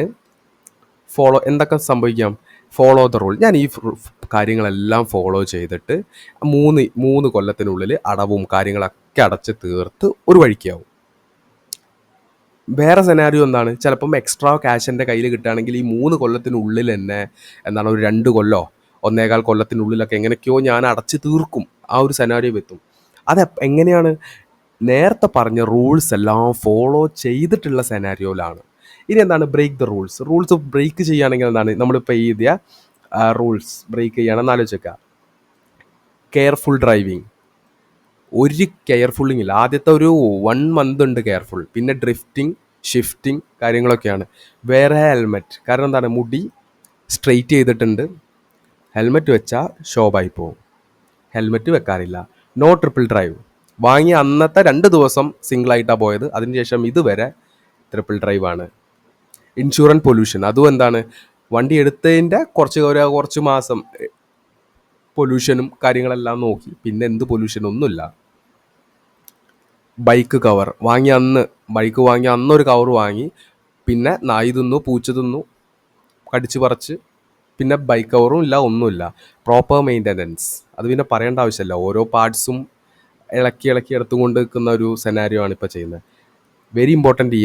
Speaker 1: എന്തൊക്കെ സംഭവിക്കാം, ഫോളോ ദ റൂൾ. ഞാൻ ഈ കാര്യങ്ങളെല്ലാം ഫോളോ ചെയ്തിട്ട് മൂന്ന് കൊല്ലത്തിനുള്ളിൽ അടവും കാര്യങ്ങളൊക്കെ അടച്ച് തീർത്ത് ഒരു വഴിക്കാവും. വേറെ സെനാരിയോ എന്താണ്, ചിലപ്പം എക്സ്ട്രാ ക്യാഷ് എൻ്റെ കയ്യിൽ കിട്ടുകയാണെങ്കിൽ ഈ 3 കൊല്ലത്തിനുള്ളിൽ തന്നെ എന്താണ് ഒരു 2 കൊല്ലോ 1.25 കൊല്ലത്തിനുള്ളിലൊക്കെ എങ്ങനെയൊക്കെയോ ഞാൻ അടച്ച് തീർക്കും. ആ ഒരു സെനാരിയോ എത്തും. അത് എങ്ങനെയാണ്, നേരത്തെ പറഞ്ഞ റൂൾസ് എല്ലാം ഫോളോ ചെയ്തിട്ടുള്ള സെനാരിയോയിലാണ്. ഇനി എന്താണ് ബ്രേക്ക് ദ റൂൾസ് ബ്രേക്ക് ചെയ്യുകയാണെങ്കിൽ എന്താണ്, നമ്മളിപ്പോൾ എഴുതിയ റൂൾസ് ബ്രേക്ക് ചെയ്യുകയാണെന്ന് ആലോചിക്കുക. കെയർഫുൾ ഡ്രൈവിങ്, ഒരു കെയർഫുള്ളിങ് ഇല്ല. ആദ്യത്തെ ഒരു 1 മന്ത് ഉണ്ട് കെയർഫുൾ, പിന്നെ ഡ്രിഫ്റ്റിംഗ് ഷിഫ്റ്റിംഗ് കാര്യങ്ങളൊക്കെയാണ്. വേറെ ഹെൽമെറ്റ്, കാരണം എന്താണ് മുടി സ്ട്രെയിറ്റ് ചെയ്തിട്ടുണ്ട്, ഹെൽമെറ്റ് വെച്ചാൽ ഷോപ്പായി പോകും, ഹെൽമെറ്റ് വെക്കാറില്ല. നോ ട്രിപ്പിൾ ഡ്രൈവ്, വാങ്ങിയ അന്നത്തെ 2 ദിവസം സിംഗിളായിട്ടാണ് പോയത്, അതിനുശേഷം ഇതുവരെ ട്രിപ്പിൾ ഡ്രൈവ് ആണ്. ഇൻഷുറൻസ് പൊല്യൂഷൻ, അതും എന്താണ് വണ്ടി എടുത്തതിൻ്റെ കുറച്ച് മാസം പൊല്യൂഷനും കാര്യങ്ങളെല്ലാം നോക്കി, പിന്നെ എന്ത് പൊല്യൂഷൻ ഒന്നുമില്ല. ബൈക്ക് കവർ ബൈക്ക് വാങ്ങിയ അന്നൊരു കവർ വാങ്ങി, പിന്നെ നായി തിന്നു, പൂച്ച തിന്നു, കടിച്ചു പറിച്ച്, പിന്നെ ബൈക്ക് കവറും ഇല്ല, ഒന്നുമില്ല. പ്രോപ്പർ മെയിൻ്റനൻസ്, അത് പിന്നെ പറയേണ്ട ആവശ്യമില്ല. ഓരോ പാർട്സും ഇളക്കി എടുത്തുകൊണ്ട് നിൽക്കുന്ന ഒരു സെനാരിയോ ആണ് ഇപ്പോൾ ചെയ്യുന്നത്. Very important E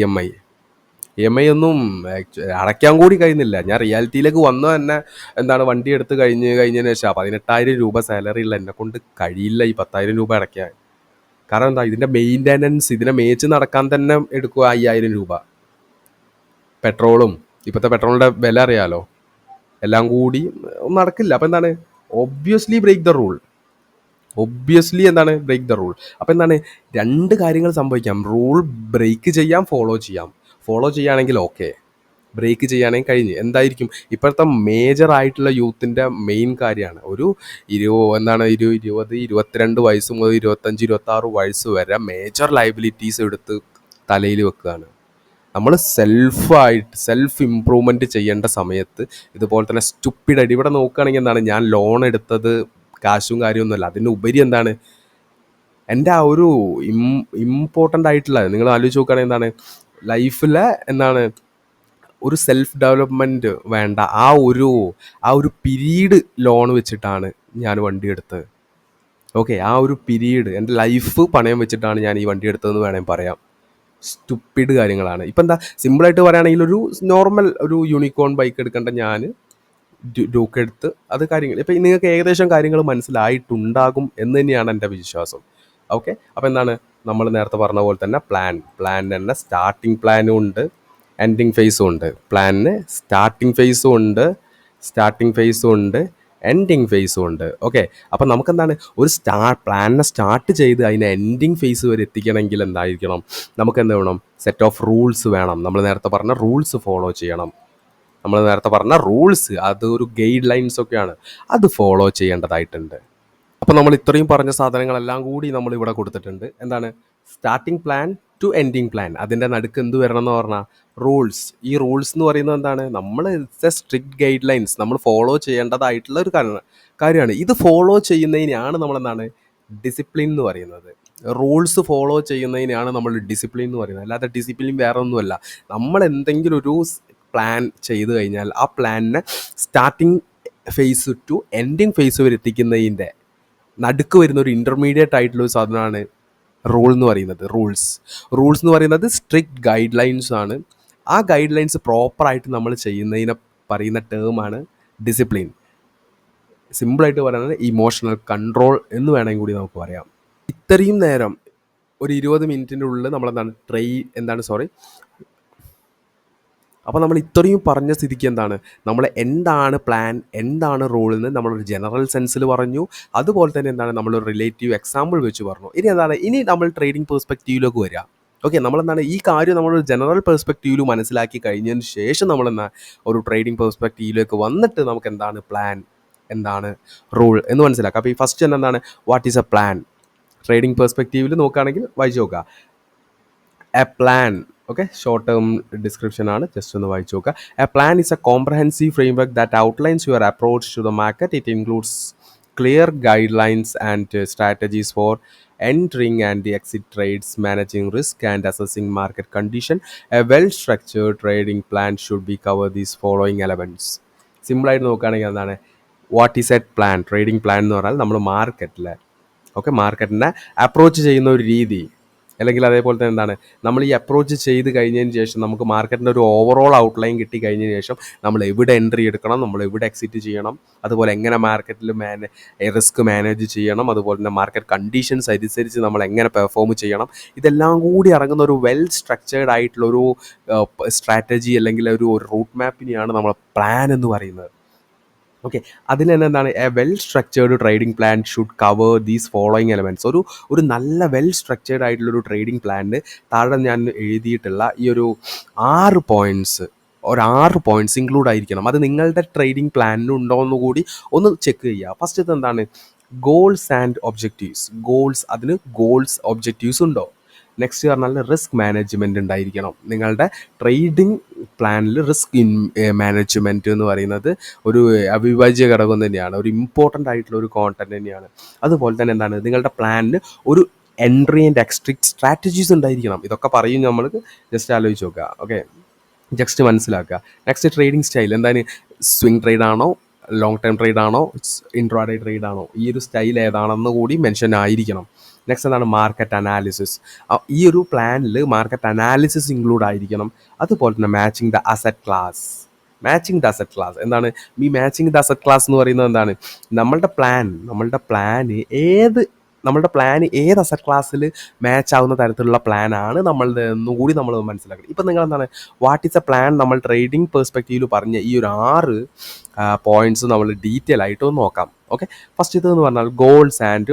Speaker 1: M I ഒന്നും അടയ്ക്കാൻ കൂടി കഴിയുന്നില്ല. ഞാൻ റിയാലിറ്റിയിലേക്ക് വന്നു തന്നെ എന്താണ് വണ്ടി എടുത്ത് കഴിഞ്ഞതിന് ശേഷം 18,000 രൂപ സാലറി ഉള്ള എന്നെ കൊണ്ട് കഴിയില്ല ഈ 10,000 രൂപ അടയ്ക്കാൻ. കാരണം എന്താ, ഇതിൻ്റെ മെയിൻ്റനൻസ്, ഇതിനെ മേച്ച് നടക്കാൻ തന്നെ എടുക്കുക 5,000 രൂപ. പെട്രോളും, ഇപ്പോഴത്തെ പെട്രോളിൻ്റെ വില അറിയാലോ, എല്ലാം കൂടി നടക്കില്ല. അപ്പോൾ എന്താണ്, ഒബ്വിയസ്ലി ബ്രേക്ക് ദ റൂൾ. അപ്പോൾ എന്താണ്, 2 കാര്യങ്ങൾ സംഭവിക്കാം. റൂൾ ബ്രേക്ക് ചെയ്യാം, ഫോളോ ചെയ്യാം. ഫോളോ ചെയ്യുകയാണെങ്കിൽ ഓക്കെ, ബ്രേക്ക് ചെയ്യുകയാണെങ്കിൽ കഴിഞ്ഞ്. എന്തായിരിക്കും ഇപ്പോഴത്തെ മേജർ ആയിട്ടുള്ള യൂത്തിൻ്റെ മെയിൻ കാര്യമാണ്. ഒരു 22 വയസ്സ് മുതൽ 25, 26 വയസ്സ് വരെ മേജർ ലയബിലിറ്റീസ് എടുത്ത് തലയിൽ വെക്കുകയാണ്. നമ്മൾ സെൽഫ് ഇമ്പ്രൂവ്മെൻറ്റ് ചെയ്യേണ്ട സമയത്ത് ഇതുപോലെ തന്നെ സ്റ്റുപ്പിഡായിട്ട് ഇവിടെ നോക്കുകയാണെങ്കിൽ എന്താണ്, ഞാൻ ലോൺ എടുത്തത് കാശും കാര്യമൊന്നുമല്ല, അതിനുപരി എന്താണ് എൻ്റെ ആ ഒരു ഇമ്പോർട്ടൻ്റ് ആയിട്ടുള്ള, നിങ്ങൾ ആലോചിച്ച് നോക്കുകയാണെങ്കിൽ എന്താണ് ലൈഫിലെ എന്താണ് ഒരു സെൽഫ് ഡെവലപ്മെൻറ്റ് വേണ്ട ആ ഒരു പീരീഡ് ലോൺ വെച്ചിട്ടാണ് ഞാൻ വണ്ടി എടുത്തത്. ഓക്കെ, ആ ഒരു പീരീഡ് എൻ്റെ ലൈഫ് പണയം വെച്ചിട്ടാണ് ഞാൻ ഈ വണ്ടി എടുത്തതെന്ന് വേണമെങ്കിൽ പറയാം. സ്റ്റുപ്പിഡ് കാര്യങ്ങളാണ്. ഇപ്പം എന്താ സിമ്പിളായിട്ട് പറയുകയാണെങ്കിൽ ഒരു നോർമൽ ഒരു യൂണിക്കോൺ ബൈക്ക് എടുക്കേണ്ട ഞാൻ ഡ്യൂക്ക് എടുത്ത് അത് കാര്യങ്ങൾ, ഇപ്പം നിങ്ങൾക്ക് ഏകദേശം കാര്യങ്ങൾ മനസ്സിലായിട്ടുണ്ടാകും എന്ന് തന്നെയാണ് എൻ്റെ വിശ്വാസം. ഓക്കെ, അപ്പോൾ എന്താണ് നമ്മൾ നേരത്തെ പറഞ്ഞ പോലെ തന്നെ പ്ലാൻ തന്നെ സ്റ്റാർട്ടിങ് പ്ലാനും ഉണ്ട്, എൻഡിങ് ഫേസും ഉണ്ട്. പ്ലാനിന് സ്റ്റാർട്ടിങ് ഫേസും ഉണ്ട്, എൻഡിങ് ഫേസും ഉണ്ട്. ഓക്കെ, അപ്പം നമുക്കെന്താണ് ഒരു പ്ലാനിനെ സ്റ്റാർട്ട് ചെയ്ത് അതിനെ എൻഡിങ് ഫേസ് വരെ എത്തിക്കണമെങ്കിൽ എന്തായിരിക്കണം, നമുക്ക് എന്ത് വേണം, സെറ്റ് ഓഫ് റൂൾസ് വേണം. നമ്മൾ നേരത്തെ പറഞ്ഞ റൂൾസ് ഫോളോ ചെയ്യണം. അതൊരു ഗൈഡ് ലൈൻസ് ഒക്കെയാണ്, അത് ഫോളോ ചെയ്യേണ്ടതായിട്ടുണ്ട്. അപ്പോൾ നമ്മൾ ഇത്രയും പറഞ്ഞ സാധനങ്ങളെല്ലാം കൂടി നമ്മൾ ഇവിടെ കൊടുത്തിട്ടുണ്ട്. എന്താണ് starting plan to ending plan, അതിൻ്റെ നടുക്ക് എന്ത് വരണം എന്ന് പറഞ്ഞാൽ റൂൾസ്. ഈ റൂൾസ് എന്ന് പറയുന്നത് എന്താണ്, നമ്മൾ സ്ട്രിക്റ്റ് ഗൈഡ് ലൈൻസ് നമ്മൾ ഫോളോ ചെയ്യേണ്ടതായിട്ടുള്ള ഒരു കാര്യമാണ്. ഇത് ഫോളോ ചെയ്യുന്നതിനാണ് നമ്മളെന്താണ് ഡിസിപ്ലിൻ എന്ന് പറയുന്നത്. റൂൾസ് ഫോളോ ചെയ്യുന്നതിനാണ് നമ്മൾ ഡിസിപ്ലിൻ എന്ന് പറയുന്നത്. അല്ലാതെ ഡിസിപ്ലിൻ വേറെ ഒന്നുമല്ല. നമ്മൾ എന്തെങ്കിലും ഒരു പ്ലാൻ ചെയ്ത് കഴിഞ്ഞാൽ ആ പ്ലാനിനെ starting phase to ending phase വരെ എത്തിക്കുന്നതിൻ്റെ നടുക്ക് വരുന്ന ഒരു ഇൻ്റർമീഡിയറ്റ് ആയിട്ടുള്ള ഒരു സാധനമാണ് റൂൾസ് എന്ന് പറയുന്നത് സ്ട്രിക്റ്റ് ഗൈഡ് ലൈൻസ് ആണ്. ആ ഗൈഡ് ലൈൻസ് പ്രോപ്പറായിട്ട് നമ്മൾ ചെയ്യുന്നതിനെ പറയുന്ന ടേമാണ് ഡിസിപ്ലിൻ. സിമ്പിളായിട്ട് പറയുന്നത് ഇമോഷണൽ കൺട്രോൾ എന്ന് വേണമെങ്കിൽ കൂടി നമുക്ക് പറയാം. ഇത്രയും നേരം ഒരു 20 മിനിറ്റിൻ്റെ ഉള്ളിൽ നമ്മളെന്താണ് അപ്പോൾ നമ്മൾ ഇത്രയും പറഞ്ഞ സ്ഥിതിക്ക് നമ്മൾ എന്താണ് പ്ലാൻ, എന്താണ് റൂൾ എന്ന് നമ്മളൊരു ജനറൽ സെൻസിൽ പറഞ്ഞു. അതുപോലെ തന്നെ നമ്മളൊരു റിലേറ്റീവ് എക്സാമ്പിൾ വെച്ച് പറഞ്ഞു. ഇനി നമ്മൾ ട്രേഡിംഗ് പെർസ്പെക്റ്റീവിലേക്ക് വരിക. ഓക്കെ, ഈ കാര്യം നമ്മളൊരു ജനറൽ പെർസ്പെക്റ്റീവിൽ മനസ്സിലാക്കി കഴിഞ്ഞതിന് ശേഷം ഒരു ട്രേഡിംഗ് പെർസ്പെക്റ്റീവിലേക്ക് വന്നിട്ട് നമുക്ക് എന്താണ് പ്ലാൻ, എന്താണ് റൂൾ എന്ന് മനസ്സിലാക്കാം. അപ്പോൾ ഈ ഫസ്റ്റ് തന്നെ what is a plan? Trading പെർസ്പെക്റ്റീവിൽ നോക്കുകയാണെങ്കിൽ വായിച്ച് നോക്കുക. A plan, okay, short term description ആണ്, ജസ്റ്റ് ഒന്ന് വായിച്ചു നോക്കുക. A plan is a comprehensive framework that outlines your approach to the market. It includes clear guidelines and strategies for entering and exit trades, managing risk and assessing market condition. A well structured trading plan should be cover these following elements. സിമ്പിളായിട്ട് നോക്കുകയാണെങ്കിൽ എന്താണ് what is a plan? Trading plan എന്ന് പറഞ്ഞാൽ നമ്മൾ മാർക്കറ്റിൽ okay മാർക്കറ്റിനെ approach ചെയ്യുന്ന ഒരു രീതി, അല്ലെങ്കിൽ അതേപോലെ തന്നെ എന്താണ് നമ്മൾ ഈ അപ്രോച്ച് ചെയ്ത് കഴിഞ്ഞതിന് ശേഷം നമുക്ക് മാർക്കറ്റിൻ്റെ ഒരു ഓവറോൾ ഔട്ട്ലൈൻ കിട്ടി കഴിഞ്ഞതിന് ശേഷം നമ്മൾ എവിടെ എൻട്രി എടുക്കണം, നമ്മൾ എവിടെ എക്സിറ്റ് ചെയ്യണം, അതുപോലെ എങ്ങനെ മാർക്കറ്റിൽ റിസ്ക് മാനേജ് ചെയ്യണം, അതുപോലെ തന്നെ മാർക്കറ്റ് കണ്ടീഷൻസ് അനുസരിച്ച് നമ്മൾ എങ്ങനെ പെർഫോം ചെയ്യണം, ഇതെല്ലാം കൂടി ഇറങ്ങുന്ന ഒരു വെൽ സ്ട്രക്ചേർഡ് ആയിട്ടുള്ള ഒരു സ്ട്രാറ്റജി അല്ലെങ്കിൽ ഒരു റൂട്ട് മാപ്പിനെയാണ് നമ്മൾ പ്ലാൻ എന്ന് പറയുന്നത്. ഓക്കെ, അതിൽ തന്നെ എന്താണ് A well structured trading plan should cover these following elements. ഒരു നല്ല വെൽ സ്ട്രക്ചേർഡ് ആയിട്ടുള്ളൊരു ട്രേഡിംഗ് പ്ലാനിന് താഴെ ഞാൻ എഴുതിയിട്ടുള്ള ഈ ഒരു 6 പോയിന്റ്സ് ഇൻക്ലൂഡ് ആയിരിക്കണം. അത് നിങ്ങളുടെ ട്രേഡിംഗ് പ്ലാനിന് ഉണ്ടോ എന്ന് കൂടി ഒന്ന് ചെക്ക് ചെയ്യുക. ഫസ്റ്റ് എന്താണ് ഗോൾസ് ആൻഡ് ഒബ്ജക്റ്റീവ്സ്. അതിന് ഒബ്ജക്റ്റീവ്സ് ഉണ്ടോ? നെക്സ്റ്റ് പറഞ്ഞാൽ റിസ്ക് മാനേജ്മെൻറ്റ് ഉണ്ടായിരിക്കണം. നിങ്ങളുടെ ട്രേഡിംഗ് പ്ലാനിൽ റിസ്ക് മാനേജ്മെൻറ്റ് എന്ന് പറയുന്നത് ഒരു അവിഭാജ്യ ഘടകം തന്നെയാണ്, ഒരു ഇമ്പോർട്ടൻ്റ് ആയിട്ടുള്ള ഒരു കോണ്ടന്റ് തന്നെയാണ്. അതുപോലെ തന്നെ എന്താണ് നിങ്ങളുടെ പ്ലാനിന് ഒരു എൻട്രി ആൻഡ് എക്സിറ്റ് സ്ട്രാറ്റജീസ് ഉണ്ടായിരിക്കണം. ഇതൊക്കെ പറയും നമ്മൾക്ക് ജസ്റ്റ് ആലോചിച്ച് നോക്കുക. ഓക്കെ, ജസ്റ്റ് മനസ്സിലാക്കുക. നെക്സ്റ്റ് ട്രേഡിംഗ് സ്റ്റൈൽ എന്താണ്? സ്വിംഗ് ട്രേഡ് ആണോ, ലോങ് ടേം ട്രേഡ് ആണോ, ഇൻട്രാഡേ ട്രേഡ് ആണോ, ഈ ഒരു സ്റ്റൈൽ ഏതാണെന്ന് കൂടി മെൻഷൻ ആയിരിക്കണം. നെക്സ്റ്റ് എന്താണ് മാർക്കറ്റ് അനാലിസിസ്. ഈ ഒരു പ്ലാനിൽ മാർക്കറ്റ് അനാലിസിസ് ഇൻക്ലൂഡ് ആയിരിക്കണം. അതുപോലെ തന്നെ മാച്ചിങ് ദ അസറ്റ് ക്ലാസ്. എന്താണ് ഈ മാച്ചിങ് ദ അസറ്റ് ക്ലാസ് എന്ന് പറയുന്നത്? എന്താണ് നമ്മളുടെ പ്ലാൻ ഏത് അസറ്റ് ക്ലാസ്സിൽ മാച്ച് ആവുന്ന തരത്തിലുള്ള പ്ലാനാണ് നമ്മളുടെ എന്നുകൂടി നമ്മൾ മനസ്സിലാക്കണം. ഇപ്പം നിങ്ങൾ എന്താണ് വാട്ട് ഈസ് എ പ്ലാൻ നമ്മൾ ട്രേഡിംഗ് പെർസ്പെക്റ്റീവിൽ പറഞ്ഞ ഈ ഒരു 6 പോയിന്റ്സ് നമ്മൾ ഡീറ്റെയിൽ ആയിട്ട് ഒന്ന് നോക്കാം. ഓക്കെ, ഫസ്റ്റ് ഇതെന്ന് പറഞ്ഞാൽ ഗോൾസ് ആൻഡ്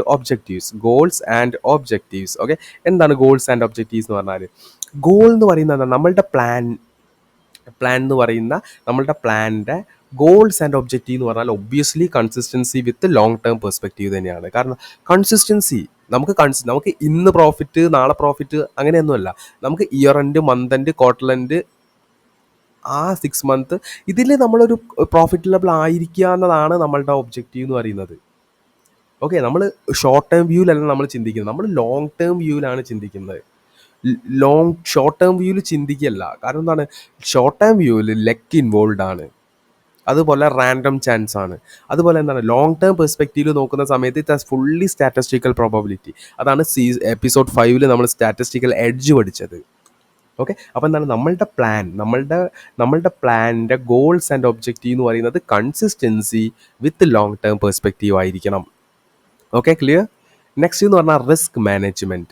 Speaker 1: ഒബ്ജക്റ്റീവ്സ്. ഓക്കെ, എന്താണ് ഗോൾസ് ആൻഡ് ഒബ്ജക്റ്റീവ്സ് എന്ന് പറഞ്ഞാൽ? ഗോൾ എന്ന് പറയുന്നത് നമ്മളുടെ പ്ലാൻ എന്ന് പറയുന്ന നമ്മളുടെ പ്ലാനിൻ്റെ ഗോൾസ് ആൻഡ് ഒബ്ജക്റ്റീവ് എന്ന് പറഞ്ഞാൽ obviously consistency with long term perspective തന്നെയാണ്. കാരണം കൺസിസ്റ്റൻസി നമുക്ക് ഇന്ന് പ്രോഫിറ്റ് നാളെ പ്രോഫിറ്റ് അങ്ങനെയൊന്നുമല്ല. നമുക്ക് year end, month end, quarter end, ആ 6 മന്ത് ഇതിൽ നമ്മളൊരു പ്രോഫിറ്റ് ലെവൽ ആയിരിക്കുക എന്നതാണ് നമ്മളുടെ ഒബ്ജക്റ്റീവ് എന്ന് പറയുന്നത്. ഓക്കെ, നമ്മൾ ഷോർട്ട് ടേം വ്യൂവിലല്ല നമ്മൾ ചിന്തിക്കുന്നത്, നമ്മൾ ലോങ് ടേം വ്യൂവിലാണ് ചിന്തിക്കുന്നത്. ഷോർട്ട് ടേം വ്യൂവിൽ ചിന്തിക്കുകയല്ല. കാരണം എന്താണ് ഷോർട്ട് ടേം വ്യൂവിൽ ലെക്ക് ഇൻവോൾവ് ആണ്, അതുപോലെ റാൻഡം ചാൻസ് ആണ്. അതുപോലെ എന്താണ് ലോങ് ടേം പെർസ്പെക്റ്റീവിൽ നോക്കുന്ന സമയത്ത് ഇറ്റ്സ് ഫുള്ളി സ്റ്റാറ്റിസ്റ്റിക്കൽ പ്രോബബിലിറ്റി. അതാണ് എപ്പിസോഡ് 5 നമ്മൾ സ്റ്റാറ്റിസ്റ്റിക്കൽ എഡ്ജ് പഠിച്ചത്. ഓക്കെ, അപ്പോൾ എന്താണ് നമ്മളുടെ പ്ലാനിൻ്റെ ഗോൾസ് ആൻഡ് ഒബ്ജക്റ്റീവ് എന്ന് പറയുന്നത് consistency with long term perspective ആയിരിക്കണം. Okay, clear? നെക്സ്റ്റ് എന്ന് പറഞ്ഞാൽ റിസ്ക് മാനേജ്മെൻറ്റ്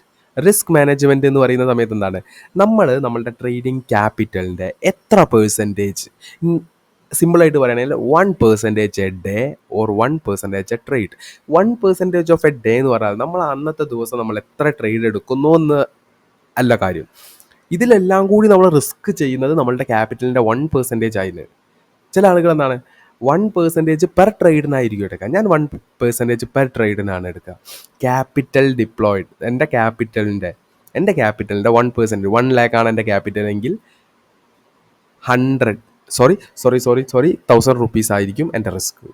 Speaker 1: എന്ന് പറയുന്ന സമയത്ത് എന്താണ് നമ്മളുടെ ട്രേഡിംഗ് ക്യാപിറ്റലിൻ്റെ എത്ര പെർസെൻറ്റേജ്, സിമ്പിളായിട്ട് പറയുകയാണെങ്കിൽ 1% A day or 1% A trade. 1% of A day എന്ന് പറഞ്ഞാൽ നമ്മൾ അന്നത്തെ ദിവസം നമ്മൾ എത്ര ട്രേഡ് എടുക്കുന്നു എന്ന് അല്ല കാര്യം. ഇതിലെല്ലാം കൂടി നമ്മൾ റിസ്ക് ചെയ്യുന്നത് നമ്മളുടെ ക്യാപിറ്റലിൻ്റെ 1% ആയിരുന്നു. ചില ആളുകൾ എന്താണ് 1% പെർ ട്രേഡിനായിരിക്കും എടുക്കുക. ഞാൻ 1% പെർ ട്രേഡിനാണ് എടുക്കുക. ക്യാപിറ്റൽ ഡിപ്ലോയിഡ് എൻ്റെ ക്യാപിറ്റലിൻ്റെ 1%, 1 lakh ആണ് എൻ്റെ ക്യാപിറ്റൽ എങ്കിൽ 1000 rupees ആയിരിക്കും എൻ്റെ റിസ്ക്.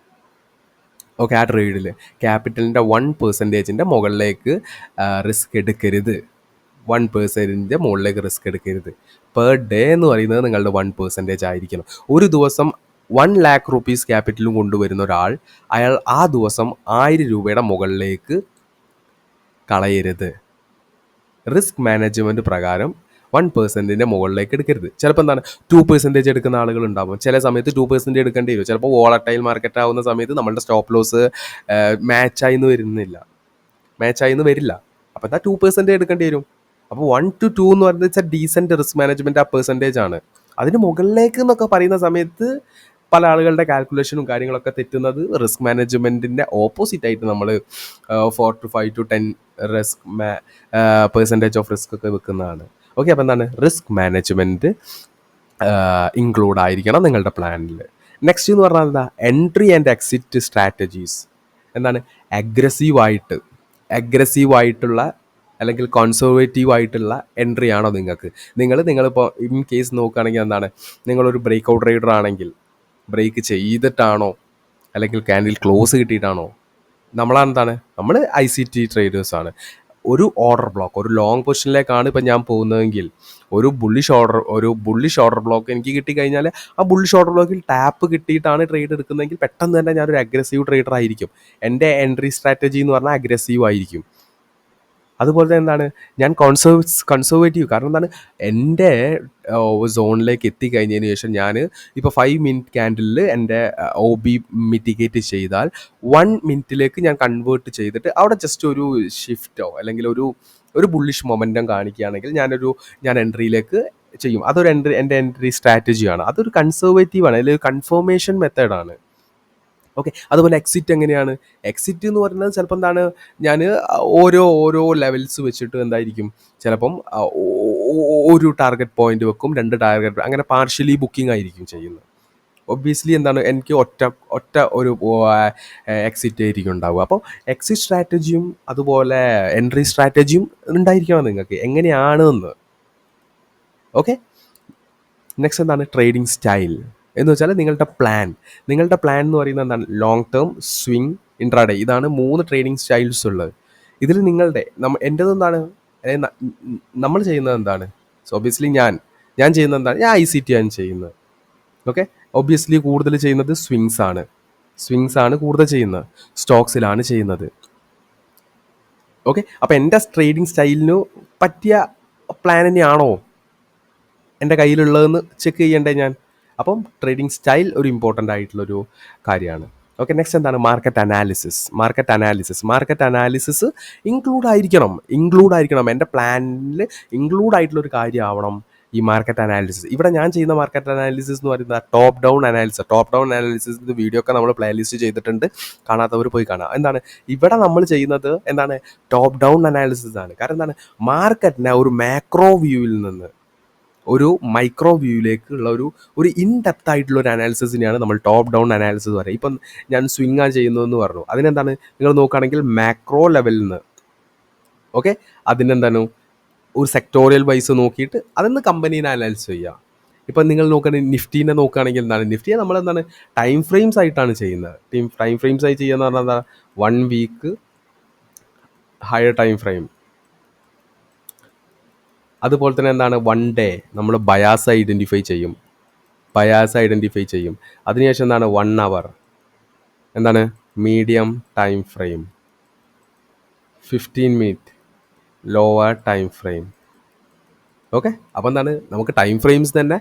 Speaker 1: ഓക്കെ, ആ ട്രേഡിൽ ക്യാപിറ്റലിൻ്റെ 1%ൻ്റെ മുകളിലേക്ക് റിസ്ക് എടുക്കരുത്. 1%ൻ്റെ മുകളിലേക്ക് റിസ്ക് എടുക്കരുത്. പെർ ഡേ എന്ന് പറയുന്നത് നിങ്ങളുടെ 1% ആയിരിക്കണം. ഒരു ദിവസം 1 lakh rupees ക്യാപിറ്റലും കൊണ്ടുവരുന്ന ഒരാൾ അയാൾ ആ ദിവസം 1000 രൂപയുടെ മുകളിലേക്ക് കളയരുത്. റിസ്ക് മാനേജ്മെൻറ്റ് പ്രകാരം 1%ൻ്റെ മുകളിലേക്ക് എടുക്കരുത്. ചിലപ്പോൾ എന്താണ് 2% എടുക്കുന്ന ആളുകളുണ്ടാവും. ചില സമയത്ത് 2% എടുക്കേണ്ടി വരും. ചിലപ്പോൾ വോളട്ടൈൽ മാർക്കറ്റ് ആവുന്ന സമയത്ത് നമ്മളുടെ സ്റ്റോപ്പ് ലോസ് മാച്ചായിന്ന് വരില്ല. അപ്പോൾ എന്താ 2% എടുക്കേണ്ടി വരും. അപ്പോൾ 1 to 2 എന്ന് പറയുന്നത് വെച്ചാൽ ഡീസൻറ്റ് റിസ്ക് മാനേജ്മെൻറ്റ് ആ പെർസെൻറ്റേജ് ആണ്. അതിന് മുകളിലേക്ക് എന്നൊക്കെ പറയുന്ന സമയത്ത് പല ആളുകളുടെ കാൽക്കുലേഷനും കാര്യങ്ങളൊക്കെ തെറ്റുന്നത് റിസ്ക് മാനേജ്മെൻറ്റിൻ്റെ ഓപ്പോസിറ്റ് ആയിട്ട് നമ്മൾ 4 to 5 to 10 percentage of risk ഒക്കെ വെക്കുന്നതാണ്. ഓക്കെ, അപ്പോൾ എന്താണ് റിസ്ക് മാനേജ്മെൻറ്റ് ഇൻക്ലൂഡ് ആയിരിക്കണം നിങ്ങളുടെ പ്ലാനിൽ. നെക്സ്റ്റ് എന്ന് പറഞ്ഞാൽ എന്താ എൻട്രി ആൻഡ് എക്സിറ്റ് സ്ട്രാറ്റജീസ്. എന്താണ് അഗ്രസീവായിട്ടുള്ള അല്ലെങ്കിൽ കൺസർവേറ്റീവ് ആയിട്ടുള്ള എൻട്രി ആണോ നിങ്ങൾക്ക്? നിങ്ങളിപ്പോൾ ഇൻ കേസ് നോക്കുകയാണെങ്കിൽ എന്താണ്, നിങ്ങളൊരു ബ്രേക്ക് ഔട്ട് ട്രേഡർ ആണെങ്കിൽ ബ്രേക്ക് ചെയ്തിട്ടാണോ അല്ലെങ്കിൽ ക്യാൻഡിൽ ക്ലോസ് കിട്ടിയിട്ടാണോ? നമ്മളെന്താണ്, നമ്മൾ ICT ട്രേഡേഴ്സാണ്. ഒരു ലോങ് പൊസിഷനിലേക്കാണ് ഇപ്പം ഞാൻ പോകുന്നതെങ്കിൽ ഒരു ബുള്ളിഷ് ഓർഡർ ബ്ലോക്ക് എനിക്ക് കിട്ടിക്കഴിഞ്ഞാൽ ആ ബുള്ളിഷ് ഓർഡർ ബ്ലോക്കിൽ ടാപ്പ് കിട്ടിയിട്ടാണ് ട്രേഡ് എടുക്കുന്നതെങ്കിൽ പെട്ടെന്ന് തന്നെ ഞാനൊരു അഗ്രസീവ് ട്രേഡർ ആയിരിക്കും. എൻ്റെ എൻട്രി സ്ട്രാറ്റജി എന്ന് പറഞ്ഞാൽ അഗ്രസീവ് ആയിരിക്കും. അതുപോലെ തന്നെ എന്താണ്, ഞാൻ കൺസർവേറ്റീവ്. കാരണം എന്താണ്, എൻ്റെ സോണിലേക്ക് എത്തിക്കഴിഞ്ഞതിന് ശേഷം ഞാൻ ഇപ്പോൾ 5 മിനിറ്റ് ക്യാൻഡിലിൽ എൻ്റെ OB മിറ്റിഗേറ്റ് ചെയ്താൽ 1 മിനിറ്റിലേക്ക് ഞാൻ കൺവേർട്ട് ചെയ്തിട്ട് അവിടെ ജസ്റ്റ് ഒരു ഷിഫ്റ്റോ അല്ലെങ്കിൽ ഒരു ബുള്ളിഷ് മൊമെൻറ്റം കാണിക്കുകയാണെങ്കിൽ ഞാൻ എൻട്രിയിലേക്ക് ചെയ്യും. എൻ്റെ എൻട്രി സ്ട്രാറ്റജിയാണ്. അതൊരു കൺസർവേറ്റീവാണ്, അല്ലെങ്കിൽ ഒരു കൺഫർമേഷൻ മെത്തേഡാണ്. ഓക്കെ. അതുപോലെ എക്സിറ്റ് എങ്ങനെയാണ്? എക്സിറ്റ് എന്ന് പറയുന്നത് ചിലപ്പോൾ എന്താണ്, ഞാൻ ഓരോ ലെവൽസ് വെച്ചിട്ട് എന്തായിരിക്കും, ചിലപ്പം ഒരു ടാർഗറ്റ് പോയിന്റ് വെക്കും, 2 ടാർഗറ്റ്, അങ്ങനെ പാർഷ്യലി ബുക്കിംഗ് ആയിരിക്കും ചെയ്യുന്നത്. ഒബ്വിയസ്ലി എന്താണ്, എനിക്ക് ഒറ്റ ഒരു എക്സിറ്റ് ആയിരിക്കും ഉണ്ടാവുക. അപ്പോൾ എക്സിറ്റ് സ്ട്രാറ്റജിയും അതുപോലെ എൻട്രി സ്ട്രാറ്റജിയും ഉണ്ടായിരിക്കണം നിങ്ങൾക്ക് എങ്ങനെയാണ് എന്ന്. ഓക്കെ. നെക്സ്റ്റ് എന്താണ്, ട്രേഡിംഗ് സ്റ്റൈൽ എന്ന് വെച്ചാൽ നിങ്ങളുടെ പ്ലാൻ എന്ന് പറയുന്നത് എന്താണ്, ലോങ് ടേം, സ്വിംഗ്, ഇൻട്രാഡേ. ഇതാണ് 3 ട്രേഡിംഗ് സ്റ്റൈൽസ് ഉള്ളത്. ഇതിൽ എൻ്റെത് എന്താണ്, നമ്മൾ ചെയ്യുന്നത് എന്താണ്? സോ ഒബ്വിയസ്ലി ഞാൻ ചെയ്യുന്നത് എന്താണ്, ഞാൻ ICT ആണ് ചെയ്യുന്നത്. ഓക്കെ. ഒബ്വിയസ്ലി കൂടുതൽ ചെയ്യുന്നത് സ്വിങ്സ് ആണ് കൂടുതൽ ചെയ്യുന്നത്, സ്റ്റോക്സിലാണ് ചെയ്യുന്നത്. ഓക്കെ. അപ്പോൾ എൻ്റെ ട്രേഡിംഗ് സ്റ്റൈലിന് പറ്റിയ പ്ലാൻ തന്നെയാണോ എൻ്റെ കയ്യിലുള്ളതെന്ന് ചെക്ക് ചെയ്യണ്ടേ ഞാൻ? അപ്പം ട്രേഡിംഗ് സ്റ്റൈൽ ഒരു ഇമ്പോർട്ടൻ്റ് ആയിട്ടുള്ളൊരു കാര്യമാണ്. ഓക്കെ. നെക്സ്റ്റ് എന്താണ്, മാർക്കറ്റ് അനാലിസിസ് ഇൻക്ലൂഡ് ആയിരിക്കണം. എൻ്റെ പ്ലാനിൽ ഇൻക്ലൂഡ് ആയിട്ടുള്ളൊരു കാര്യമാവണം ഈ മാർക്കറ്റ് അനാലിസിസ്. ഇവിടെ ഞാൻ ചെയ്യുന്ന മാർക്കറ്റ് അനാലിസിസ് എന്ന് പറയുന്നത് ടോപ്പ് ഡൗൺ അനാലിസിസ് വീഡിയോ ഒക്കെ നമ്മൾ പ്ലേലിസ്റ്റ് ചെയ്തിട്ടുണ്ട്, കാണാത്തവർ പോയി കാണാം. എന്താണ് ഇവിടെ നമ്മൾ ചെയ്യുന്നത്, എന്താണ്, ടോപ്പ് ഡൗൺ അനാലിസിസ് ആണ്. കാരണം എന്താണ്, മാർക്കറ്റിനെ ഒരു മാക്രോ വ്യൂവിൽ നിന്ന് ഒരു മൈക്രോ വ്യൂയിലേക്കുള്ള ഒരു ഇൻഡെപ്ത് ആയിട്ടുള്ള ഒരു അനാലിസിസിനെയാണ് നമ്മൾ ടോപ്പ് ഡൗൺ അനാലിസിസ് പറയുക. ഇപ്പം ഞാൻ സ്വിംഗ് ആണ് ചെയ്യുന്നതെന്ന് പറഞ്ഞു, അതിനെന്താണ്, നിങ്ങൾ നോക്കുകയാണെങ്കിൽ മാക്രോ ലെവലിൽ നിന്ന്, ഓക്കെ, അതിനെന്താണ്, ഒരു സെക്ടോറിയൽ വൈസ് നോക്കിയിട്ട് അതിൽ കമ്പനീനെ അനാലിസിസ് ചെയ്യുക. ഇപ്പം നിങ്ങൾ നോക്കുകയാണെങ്കിൽ നിഫ്റ്റീനെ നോക്കുകയാണെങ്കിൽ എന്താണ്, നിഫ്റ്റിയെ നമ്മളെന്താണ് ടൈം ഫ്രെയിംസ് ആയിട്ടാണ് ചെയ്യുന്നത്. ടൈം ഫ്രെയിംസ് ആയി ചെയ്യുക എന്ന് പറഞ്ഞാൽ എന്താ, 1 വീക്ക്, ഹയർ ടൈം ഫ്രെയിം. അതുപോലെ തന്നെ എന്താണ്, 1 ഡേ നമ്മൾ ബയാസ് ഐഡൻറ്റിഫൈ ചെയ്യും. അതിനുശേഷം എന്താണ്, 1 അവർ, എന്താണ്, medium time frame, 15 minute lower time frame. Okay. അപ്പോൾ എന്താണ്, നമുക്ക് ടൈം ഫ്രെയിംസ് തന്നെ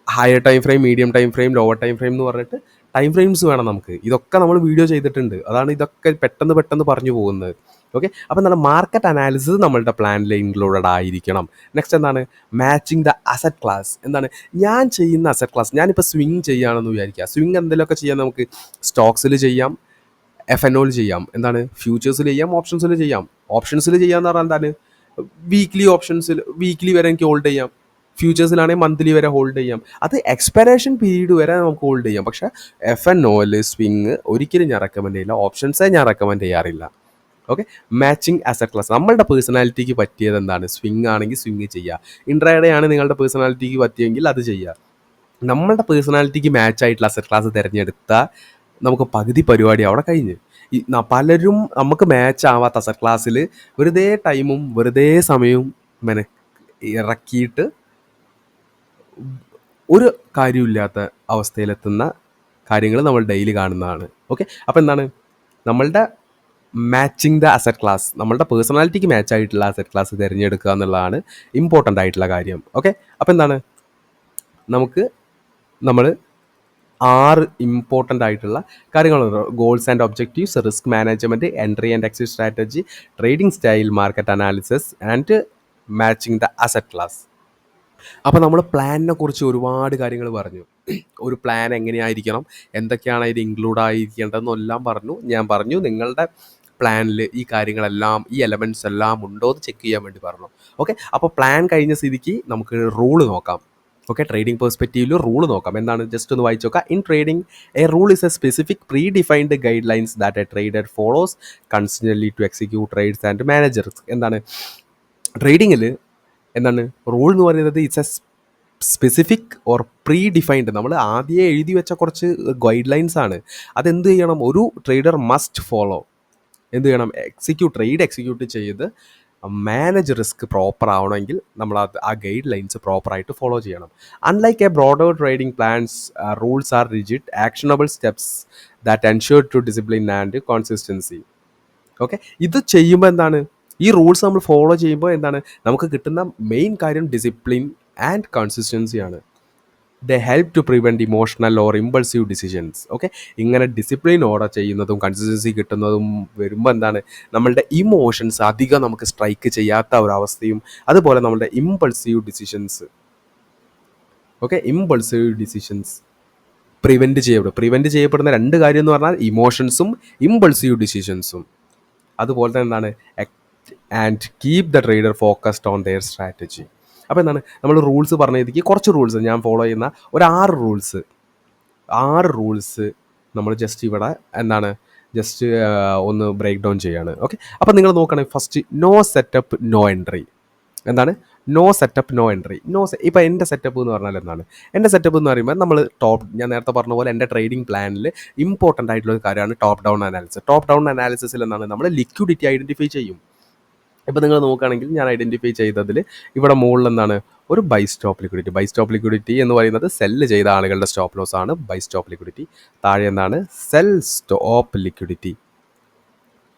Speaker 1: higher time frame, medium time frame, lower time frame എന്ന് പറഞ്ഞിട്ട് ടൈം ഫ്രെയിംസ് വേണം നമുക്ക്. ഇതൊക്കെ നമ്മൾ വീഡിയോ ചെയ്തിട്ടുണ്ട്, അതാണ് ഇതൊക്കെ പെട്ടെന്ന് പറഞ്ഞു പോകുന്നത്. ഓക്കെ. അപ്പോൾ എന്താണ്, മാർക്കറ്റ് അനാലിസിസ് നമ്മളുടെ പ്ലാനിൽ ഇൻക്ലൂഡഡ് ആയിരിക്കണം. നെക്സ്റ്റ് എന്താണ്, മാച്ചിങ് ദ അസറ്റ് ക്ലാസ്. എന്താണ്, ഞാൻ ചെയ്യുന്ന അസറ്റ് ക്ലാസ്, ഞാനിപ്പോൾ സ്വിംഗ് ചെയ്യുകയാണെന്ന് വിചാരിക്കുക. സ്വിംഗ് എന്തെങ്കിലുമൊക്കെ ചെയ്യാം, നമുക്ക് സ്റ്റോക്സിൽ ചെയ്യാം, FNOയിൽ ചെയ്യാം, എന്താണ്, ഫ്യൂച്ചേഴ്സിൽ ചെയ്യാം, ഓപ്ഷൻസിൽ ചെയ്യാം. ഓപ്ഷൻസിൽ ചെയ്യാന്ന് പറഞ്ഞാൽ എന്താണ്, വീക്ക്ലി വരെ എനിക്ക് ഹോൾഡ് ചെയ്യാം. ഫ്യൂച്ചേഴ്സിലാണെങ്കിൽ മന്ത്ലി വരെ ഹോൾഡ് ചെയ്യാം. അത് എക്സ്പയറേഷൻ പീരീഡ് വരെ നമുക്ക് ഹോൾഡ് ചെയ്യാം. പക്ഷേ FNOയിൽ സ്വിംഗ് ഒരിക്കലും ഞാൻ റെക്കമെൻഡ് ചെയ്യില്ല, ഓപ്ഷൻസേ ഞാൻ റെക്കമെൻഡ് ചെയ്യാറില്ല. ഓക്കെ. മാച്ചിങ് അസറ്റ് ക്ലാസ്, നമ്മളുടെ പേഴ്സണാലിറ്റിക്ക് പറ്റിയത് എന്താണ്, സ്വിംഗ് ആണെങ്കിൽ സ്വിംഗ് ചെയ്യുക, ഇൻട്രാഡേ ആണ് നിങ്ങളുടെ പേഴ്സണാലിറ്റിക്ക് പറ്റിയെങ്കിൽ അത് ചെയ്യുക. നമ്മളുടെ പേഴ്സണാലിറ്റിക്ക് മാച്ച് ആയിട്ടുള്ള അസറ്റ് ക്ലാസ് തിരഞ്ഞെടുത്താൽ നമുക്ക് പകുതി പരിപാടി അവിടെ കഴിഞ്ഞ്. പലരും നമുക്ക് മാച്ച് ആവാത്ത അസറ്റ് ക്ലാസ്സിൽ വെറുതെ ടൈമും വെറുതെ സമയവും ഇറക്കിയിട്ട് ഒരു കാര്യമില്ലാത്ത അവസ്ഥയിലെത്തുന്ന കാര്യങ്ങൾ നമ്മൾ ഡെയിലി കാണുന്നതാണ്. ഓക്കെ. അപ്പോൾ എന്താണ്, നമ്മളുടെ മാച്ചിങ് ദ അസറ്റ് ക്ലാസ്, നമ്മളുടെ പേഴ്സണാലിറ്റിക്ക് മാച്ച് ആയിട്ടുള്ള അസറ്റ് ക്ലാസ് തിരഞ്ഞെടുക്കുക എന്നുള്ളതാണ് ഇമ്പോർട്ടൻ്റ് ആയിട്ടുള്ള കാര്യം. ഓക്കെ. അപ്പോൾ എന്താണ്, നമ്മൾ 6 ഇമ്പോർട്ടൻ്റ് ആയിട്ടുള്ള കാര്യങ്ങളുണ്ട്. Goals and objectives, risk management, entry and exit strategy, trading style, market analysis and matching the asset class. അപ്പോൾ നമ്മൾ പ്ലാനിനെ കുറിച്ച് ഒരുപാട് കാര്യങ്ങൾ പറഞ്ഞു. ഒരു പ്ലാൻ എങ്ങനെയായിരിക്കണം, എന്തൊക്കെയാണ് അതിൽ ഇൻക്ലൂഡ് ആയിരിക്കേണ്ടതെന്നെല്ലാം ഞാൻ പറഞ്ഞു. നിങ്ങളുടെ പ്ലാനിൽ ഈ കാര്യങ്ങളെല്ലാം, ഈ എലമെൻറ്റ്സ് എല്ലാം ഉണ്ടോ എന്ന് ചെക്ക് ചെയ്യാൻ വേണ്ടി പറഞ്ഞു. ഓക്കെ. അപ്പോൾ പ്ലാൻ കഴിഞ്ഞ സ്ഥിതിക്ക് നമുക്ക് റൂള് നോക്കാം. ഓക്കെ. ട്രേഡിംഗ് പെർസ്പെക്റ്റീവിൽ റൂൾ നോക്കാം. എന്താണ്, ജസ്റ്റ് ഒന്ന് വായിച്ചു നോക്കാം. In trading a rule is a specific predefined guidelines that a trader follows consistently to execute trades and manage risk. എന്താണ്, ട്രേഡിങ്ങിൽ എന്താണ് റൂൾ എന്ന് പറയുന്നത് it's a specific or predefined, നമ്മൾ ആദ്യമേ എഴുതി വെച്ച കുറച്ച് ഗൈഡ് ലൈൻസ് ആണ്. അതെന്ത് ചെയ്യണം, ഒരു ട്രേഡർ മസ്റ്റ് ഫോളോ. എന്ത് ചെയ്യണം, ട്രേഡ് എക്സിക്യൂട്ട് ചെയ്ത് മാനേജ് റിസ്ക് പ്രോപ്പർ ആവണമെങ്കിൽ നമ്മൾ ആ ഗൈഡ് ലൈൻസ് പ്രോപ്പറായിട്ട് ഫോളോ ചെയ്യണം. Unlike a broader trading plans, rules are rigid actionable steps that ensure to discipline and consistency. Okay, ഇത് ചെയ്യുമ്പോൾ എന്താണ്, ഈ റൂൾസ് നമ്മൾ ഫോളോ ചെയ്യുമ്പോൾ എന്താണ് നമുക്ക് കിട്ടുന്ന മെയിൻ കാര്യം ഡിസിപ്ലിൻ ആൻഡ് കൺസിസ്റ്റൻസി ആണ്. The help to prevent emotional or impulsive decisions. Okay, ഇങ്ങനെ ഡിസിപ്ലിനോടെ ചെയ്യുന്നതും കൺസിസ്റ്റൻസി കിട്ടുന്നതും വരുമ്പോൾ എന്താണ്, നമ്മളുടെ ഇമോഷൻസ് അധികം നമുക്ക് സ്ട്രൈക്ക് ചെയ്യാത്ത ഒരവസ്ഥയും, അതുപോലെ നമ്മളുടെ impulsive decisions, okay, impulsive decisions prevent ചെയ്യപ്പെടുന്ന രണ്ട് കാര്യം എന്ന് പറഞ്ഞാൽ ഇമോഷൻസും ഇമ്പൾസീവ് ഡിസിഷൻസും. അതുപോലെ തന്നെ എന്താണ്, and keep the trader focused on their strategy. അപ്പോൾ എന്താണ്, നമ്മൾ റൂൾസ് പറഞ്ഞതിലേക്ക് കുറച്ച് റൂൾസ് ഞാൻ ഫോളോ ചെയ്യുന്ന ഒരു 6 റൂൾസ് നമ്മൾ ജസ്റ്റ് ഇവിടെ എന്താണ് ജസ്റ്റ് ഒന്ന് ബ്രേക്ക് ഡൗൺ ചെയ്യാണ്. ഓക്കെ, അപ്പോൾ നിങ്ങൾ നോക്കുകയാണെങ്കിൽ first no setup no entry. എന്താണ് നോ സെറ്റപ്പ് നോ എൻട്രി? ഇപ്പോൾ എൻ്റെ സെറ്റപ്പ് എന്ന് പറഞ്ഞാൽ എന്താണ്, എൻ്റെ സെറ്റപ്പ് എന്ന് പറയുമ്പോൾ നമ്മൾ ഞാൻ നേരത്തെ പറഞ്ഞ പോലെ എൻ്റെ ട്രേഡിംഗ് പ്ലാനിൽ ഇമ്പോർട്ടൻ്റ് ആയിട്ടുള്ള ഒരു കാര്യമാണ് top down analysis. Top down അനാലിസിസിൽ എന്താണ്, നമ്മൾ ലിക്വിഡിറ്റി ഐഡൻറ്റിഫൈ ചെയ്യും. ഇപ്പോൾ നിങ്ങൾ നോക്കുകയാണെങ്കിൽ ഞാൻ ഐഡൻറ്റിഫൈ ചെയ്തതിൽ ഇവിടെ മുകളിൽ എന്താണ് ഒരു ബൈ സ്റ്റോപ്പ് ലിക്വിഡിറ്റി എന്ന് പറയുന്നത് സെല്ല് ചെയ്ത ആളുകളുടെ സ്റ്റോപ്പ് ലോസ് ആണ് ബൈ സ്റ്റോപ്പ് ലിക്വിഡിറ്റി. താഴെ എന്താണ് സെൽ സ്റ്റോപ്പ് ലിക്വിഡിറ്റി.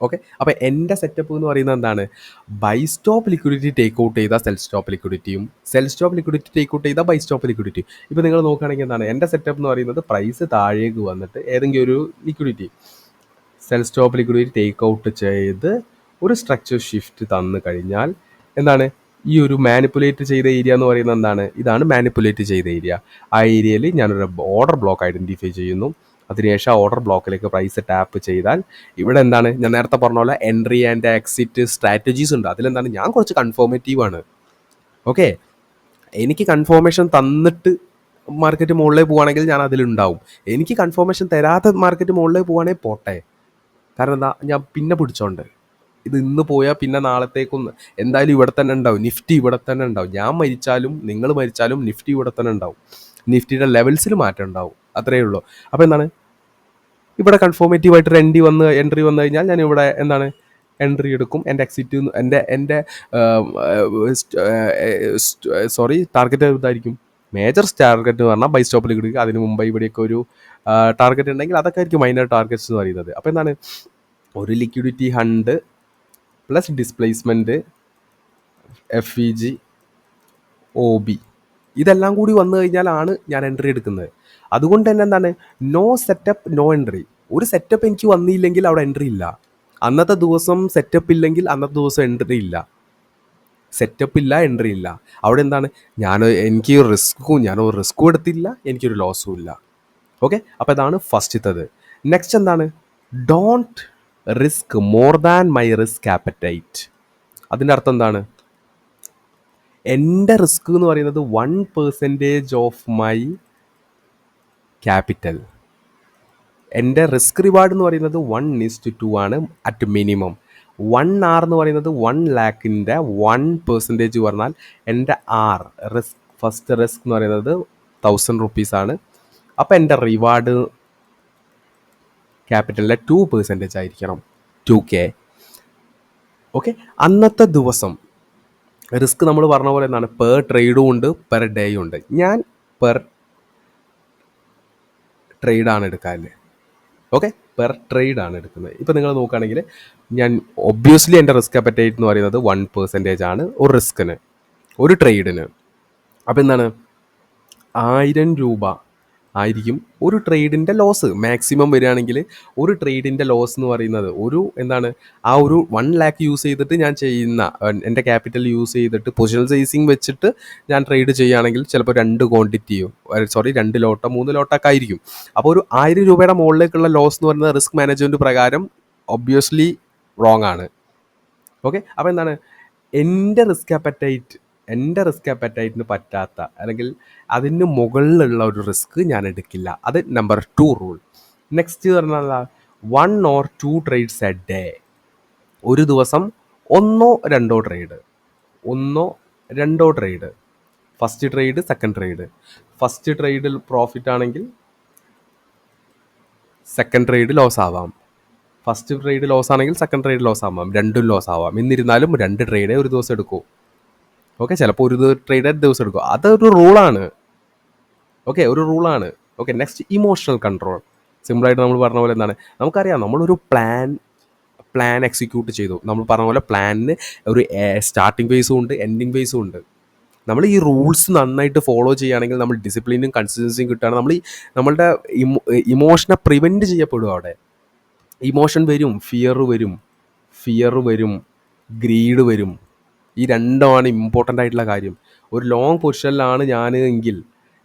Speaker 1: ഓക്കെ, അപ്പോൾ എൻ്റെ സെറ്റപ്പ് എന്ന് പറയുന്നത് എന്താണ്, buy stop liquidity take out ചെയ്ത സെൽ സ്റ്റോപ്പ് ലിക്വിഡിറ്റിയും sell stop liquidity take out ചെയ്ത ബൈ സ്റ്റോപ്പ് ലിക്വിഡിറ്റി. ഇപ്പോൾ നിങ്ങൾ നോക്കുകയാണെങ്കിൽ എന്താണ് എൻ്റെ സെറ്റപ്പ് എന്ന് പറയുന്നത് പ്രൈസ് താഴേക്ക് വന്നിട്ട് ഏതെങ്കിലും ഒരു liquidity cell stop liquidity take out ചെയ്ത് ഒരു സ്ട്രക്ചർ ഷിഫ്റ്റ് തന്നു കഴിഞ്ഞാൽ എന്താണ്, ഈ ഒരു മാനിപ്പുലേറ്റ് ചെയ്ത ഏരിയ എന്ന് പറയുന്നത് എന്താണ്, ഇതാണ് മാനിപ്പുലേറ്റ് ചെയ്ത ഏരിയ. ആ ഏരിയയിൽ ഞാനൊരു ഓർഡർ ബ്ലോക്ക് ഐഡൻറ്റിഫൈ ചെയ്യുന്നു. അതിനുശേഷം ഓർഡർ ബ്ലോക്കിലേക്ക് പ്രൈസ് ടാപ്പ് ചെയ്താൽ ഇവിടെ എന്താണ്, ഞാൻ നേരത്തെ പറഞ്ഞ പോലെ എൻട്രി ആൻഡ് എക്സിറ്റ് സ്ട്രാറ്റജീസ് ഉണ്ട്. അതിലെന്താണ്, ഞാൻ കുറച്ച് കൺഫോർമേറ്റീവാണ്. ഓക്കെ, എനിക്ക് കൺഫോർമേഷൻ തന്നിട്ട് മാർക്കറ്റ് മുകളിലേക്ക് പോവുകയാണെങ്കിൽ ഞാൻ അതിലുണ്ടാവും. എനിക്ക് കൺഫോർമേഷൻ തരാതെ മാർക്കറ്റ് മുകളിലേക്ക് പോവുകയാണെങ്കിൽ പോട്ടെ. കാരണം എന്താ, ഞാൻ പിന്നെ പിടിച്ചോണ്ട് ഇത് ഇന്ന് പോയാൽ പിന്നെ നാളത്തേക്കൊന്ന് എന്തായാലും ഇവിടെ തന്നെ ഉണ്ടാവും. നിഫ്റ്റി ഇവിടെ തന്നെ ഉണ്ടാവും. ഞാൻ മരിച്ചാലും നിങ്ങൾ മരിച്ചാലും നിഫ്റ്റി ഇവിടെ തന്നെ ഉണ്ടാവും. നിഫ്റ്റിയുടെ ലെവൽസിൽ മാറ്റം ഉണ്ടാവും, അത്രയേ ഉള്ളൂ. അപ്പോൾ എന്താണ്, ഇവിടെ കൺഫോർമേറ്റീവായിട്ട് ഒരു എൻട്രി വന്നു കഴിഞ്ഞാൽ ഞാൻ ഇവിടെ എന്താണ് എൻട്രി എടുക്കും. എൻ്റെ എക്സിറ്റ് എൻ്റെ ടാർഗറ്റ് ഇതായിരിക്കും. മേജർ ടാർഗറ്റ് എന്ന് പറഞ്ഞാൽ ബൈ സ്റ്റോപ്പ് ലിക്വിഡിറ്റി. അതിന് മുമ്പ് ഇവിടെയൊക്കെ ഒരു ടാർഗറ്റ് ഉണ്ടെങ്കിൽ അതൊക്കെ ആയിരിക്കും മൈനർ ടാർഗറ്റ്സ് എന്ന് പറയുന്നത്. അപ്പോൾ എന്താണ്, ഒരു liquidity hunt plus displacement FEG OB ഇതെല്ലാം കൂടി വന്നു കഴിഞ്ഞാലാണ് ഞാൻ എൻട്രി എടുക്കുന്നത്. അതുകൊണ്ട് തന്നെ എന്താണ്, നോ സെറ്റപ്പ് നോ എൻട്രി. ഒരു സെറ്റപ്പ് എനിക്ക് വന്നില്ലെങ്കിൽ അവിടെ എൻട്രി ഇല്ല. അന്നത്തെ ദിവസം സെറ്റപ്പ് ഇല്ലെങ്കിൽ അന്നത്തെ ദിവസം എൻട്രി ഇല്ല. സെറ്റപ്പ് ഇല്ല, എൻട്രി ഇല്ല. അവിടെ എന്താണ്, എനിക്ക് ഞാനൊരു റിസ്ക്കും എടുത്തില്ല, എനിക്കൊരു ലോസും ഇല്ല. ഓക്കെ, അപ്പോൾ ഇതാണ് ഫസ്റ്റത്തത്. നെക്സ്റ്റ് എന്താണ്, don't risk more than my risk appetite. അതിൻ്റെ അർത്ഥം എന്താണ്, എൻ്റെ റിസ്ക് എന്ന് പറയുന്നത് 1% ഓഫ് മൈ ക്യാപിറ്റൽ. എൻ്റെ റിസ്ക് റിവാർഡ് എന്ന് പറയുന്നത് 1:2 ആണ് അറ്റ് മിനിമം. 1 R എന്ന് പറയുന്നത് 1 lakhൻ്റെ 1% പറഞ്ഞാൽ എൻ്റെ ഫസ്റ്റ് റിസ്ക് എന്ന് പറയുന്നത് 1000 rupees ആണ്. അപ്പോൾ എൻ്റെ റിവാർഡ് ക്യാപിറ്റലിൻ്റെ 2% ആയിരിക്കണം, 2K. ഓക്കെ, അന്നത്തെ ദിവസം റിസ്ക് നമ്മൾ പറഞ്ഞ പോലെ എന്താണ്, പെർ ട്രേഡും ഉണ്ട് പെർ ഡേയും ഉണ്ട്. ഞാൻ പെർ ട്രേഡാണ് എടുക്കാറില്ല. ഓക്കെ, പെർ ട്രേഡാണ് എടുക്കുന്നത്. ഇപ്പോൾ നിങ്ങൾ നോക്കുകയാണെങ്കിൽ ഞാൻ ഒബ്വിയസ്ലി എൻ്റെ റിസ്ക് അപ്പറ്റൈറ്റ് എന്ന് പറയുന്നത് 1% ആണ് ഒരു റിസ്കിന്, ഒരു ട്രേഡിന്. അപ്പോൾ എന്താണ്, 1000 രൂപ ആയിരിക്കും ഒരു ട്രേഡിൻ്റെ ലോസ്. മാക്സിമം വരികയാണെങ്കിൽ ഒരു ട്രേഡിൻ്റെ ലോസ് എന്ന് പറയുന്നത് എന്താണ്, ആ ഒരു 1 lakh യൂസ് ചെയ്തിട്ട് ഞാൻ ചെയ്യുന്ന എൻ്റെ ക്യാപിറ്റൽ യൂസ് ചെയ്തിട്ട് പൊസിഷണൽ സൈസിങ് വെച്ചിട്ട് ഞാൻ ട്രേഡ് ചെയ്യുകയാണെങ്കിൽ ചിലപ്പോൾ 2 ലോട്ടോ 3 ലോട്ടൊക്കെ ആയിരിക്കും. അപ്പോൾ ഒരു 1000 രൂപയുടെ മുകളിലേക്കുള്ള ലോസ് എന്ന് പറയുന്നത് റിസ്ക് മാനേജ്മെൻറ്റ് പ്രകാരം ഒബ്വിയസ്ലി റോങ് ആണ്. ഓക്കെ, അപ്പോൾ എന്താണ്, എൻ്റെ റിസ്ക് അപ്പറ്റൈറ്റിന് പറ്റാത്ത അല്ലെങ്കിൽ അതിന് മുകളിലുള്ള ഒരു റിസ്ക് ഞാൻ എടുക്കില്ല. അത് നമ്പർ 2 റൂൾ. നെക്സ്റ്റ് പറഞ്ഞാൽ 1 or 2 trades എ ഡേ. ഒരു ദിവസം 1 or 2 ട്രേഡ്. ഒന്നോ രണ്ടോ trade, first trade second trade. First ട്രേഡിൽ പ്രോഫിറ്റ് ആണെങ്കിൽ സെക്കൻഡ് ട്രേഡ് ലോസ് ആവാം, ഫസ്റ്റ് ട്രേഡ് ലോസ് ആണെങ്കിൽ സെക്കൻഡ് ട്രേഡ് ലോസ് ആവാം, രണ്ടും ലോസ് ആവാം. എന്നിരുന്നാലും 2 ട്രേഡേ ഒരു ദിവസം എടുക്കൂ. ഓക്കെ, ചിലപ്പോൾ ഒരു ട്രേഡ് ദിവസം എടുക്കും. അതൊരു റൂളാണ്. ഓക്കെ, ഒരു റൂളാണ്. Okay, next emotional control. സിമ്പിളായിട്ട് നമ്മൾ പറഞ്ഞ പോലെ എന്താണ്, നമുക്കറിയാം നമ്മളൊരു പ്ലാൻ എക്സിക്യൂട്ട് ചെയ്തു. നമ്മൾ പറഞ്ഞ പോലെ പ്ലാനിന് ഒരു സ്റ്റാർട്ടിങ് ഫേസും ഉണ്ട്, എൻഡിങ് ഫേസും ഉണ്ട്. നമ്മൾ ഈ റൂൾസ് നന്നായിട്ട് ഫോളോ ചെയ്യുകയാണെങ്കിൽ നമ്മൾ ഡിസിപ്ലിനും കൺസിസ്റ്റൻസിയും കിട്ടുകയാണ്. നമ്മൾ നമ്മളുടെ ഇമോഷനെ പ്രിവെൻറ്റ് ചെയ്യപ്പെടും. അവിടെ ഇമോഷൻ വരും, ഫിയർ വരും, ഗ്രീഡ് വരും. ഈ രണ്ടുമാണ് ഇമ്പോർട്ടൻ്റ് ആയിട്ടുള്ള കാര്യം. ഒരു ലോങ് പൊസിഷനിലാണ് ഞാൻ എങ്കിൽ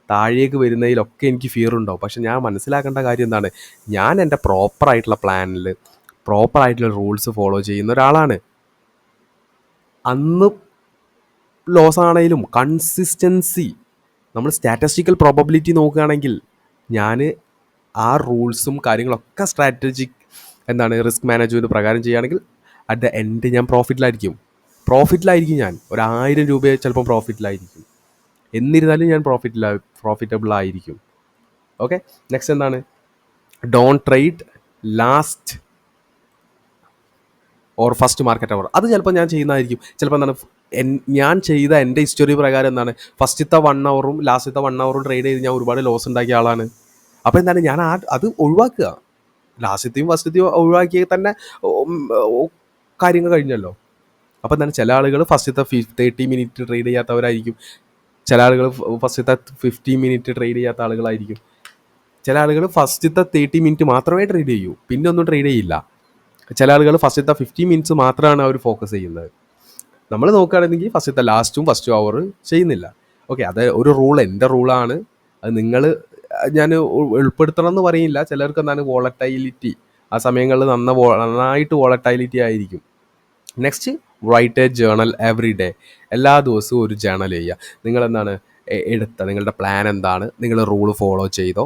Speaker 1: താഴേക്ക് വരുന്നതിലൊക്കെ എനിക്ക് ഫിയർ ഉണ്ടാവും. പക്ഷെ ഞാൻ മനസ്സിലാക്കേണ്ട കാര്യം എന്താണ്, ഞാൻ എൻ്റെ പ്രോപ്പറായിട്ടുള്ള പ്ലാനിൽ പ്രോപ്പറായിട്ടുള്ള റൂൾസ് ഫോളോ ചെയ്യുന്ന ഒരാളാണ്. അന്ന് ലോസ് ആണെങ്കിലും കൺസിസ്റ്റൻസി, നമ്മൾ സ്റ്റാറ്റിസ്റ്റിക്കൽ പ്രോബബിലിറ്റി നോക്കുകയാണെങ്കിൽ ഞാൻ ആ റൂൾസും കാര്യങ്ങളൊക്കെ സ്ട്രാറ്റജിക് റിസ്ക് മാനേജ്മെൻറ്റ് പ്രകാരം ചെയ്യുകയാണെങ്കിൽ അറ്റ് ദ എൻഡ് ഞാൻ പ്രോഫിറ്റിലായിരിക്കും. ഞാൻ 1000 രൂപയെ ചിലപ്പോൾ പ്രോഫിറ്റിലായിരിക്കും. എന്നിരുന്നാലും ഞാൻ പ്രോഫിറ്റബിൾ ആയിരിക്കും. ഓക്കെ, നെക്സ്റ്റ് എന്താണ്, don't trade last or first market hour. അത് ചിലപ്പോൾ ഞാൻ ചെയ്യുന്നതായിരിക്കും. ചിലപ്പോൾ ഞാൻ ചെയ്ത എൻ്റെ ഹിസ്റ്ററി പ്രകാരം ഫസ്റ്റത്തെ 1 അവറും ലാസ്റ്റത്തെ 1 അവറും ട്രേഡ് ചെയ്ത് ഞാൻ ഒരുപാട് ലോസ് ഉണ്ടാക്കിയ ആളാണ്. അപ്പോൾ ഞാൻ അത് ഒഴിവാക്കുക. ലാസ്റ്റത്തെയും ഫസ്റ്റത്തെയും ഒഴിവാക്കിയ തന്നെ കാര്യങ്ങൾ കഴിഞ്ഞല്ലോ. അപ്പോൾ ചില ആളുകൾ ഫസ്റ്റത്തെ 30 മിനിറ്റ് ട്രേഡ് ചെയ്യാത്തവരായിരിക്കും. ചില ആളുകൾ ഫസ്റ്റത്തെ 50 മിനിറ്റ് ട്രേഡ് ചെയ്യാത്ത ആളുകളായിരിക്കും. ചില ആളുകൾ ഫസ്റ്റത്തെ 30 മിനിറ്റ് മാത്രമേ ട്രേഡ് ചെയ്യൂ, പിന്നെ ഒന്നും ട്രേഡ് ചെയ്യില്ല. ചില ആളുകൾ ഫസ്റ്റത്തെ 50 മിനിറ്റ്സ് മാത്രമാണ് അവർ ഫോക്കസ് ചെയ്യുന്നത്. നമ്മൾ നോക്കുകയാണെങ്കിൽ ഫസ്റ്റത്തെ ഫസ്റ്റ് അവർ ചെയ്യുന്നില്ല. ഓക്കെ, അത് ഒരു റൂൾ, എൻ്റെ റൂളാണ്. അത് ഞാൻ ഉൾപ്പെടുത്തണം എന്ന് പറയില്ല. ചിലർക്ക് വോളറ്റൈലിറ്റി, ആ സമയങ്ങളിൽ നന്നായിട്ട് വോളറ്റൈലിറ്റി ആയിരിക്കും. Next, write a journal every day. എല്ലാ ദിവസവും ഒരു ജേണൽ ചെയ്യുക. നിങ്ങൾ നിങ്ങളുടെ പ്ലാൻ എന്താണ്, നിങ്ങൾ റൂൾ ഫോളോ ചെയ്തോ,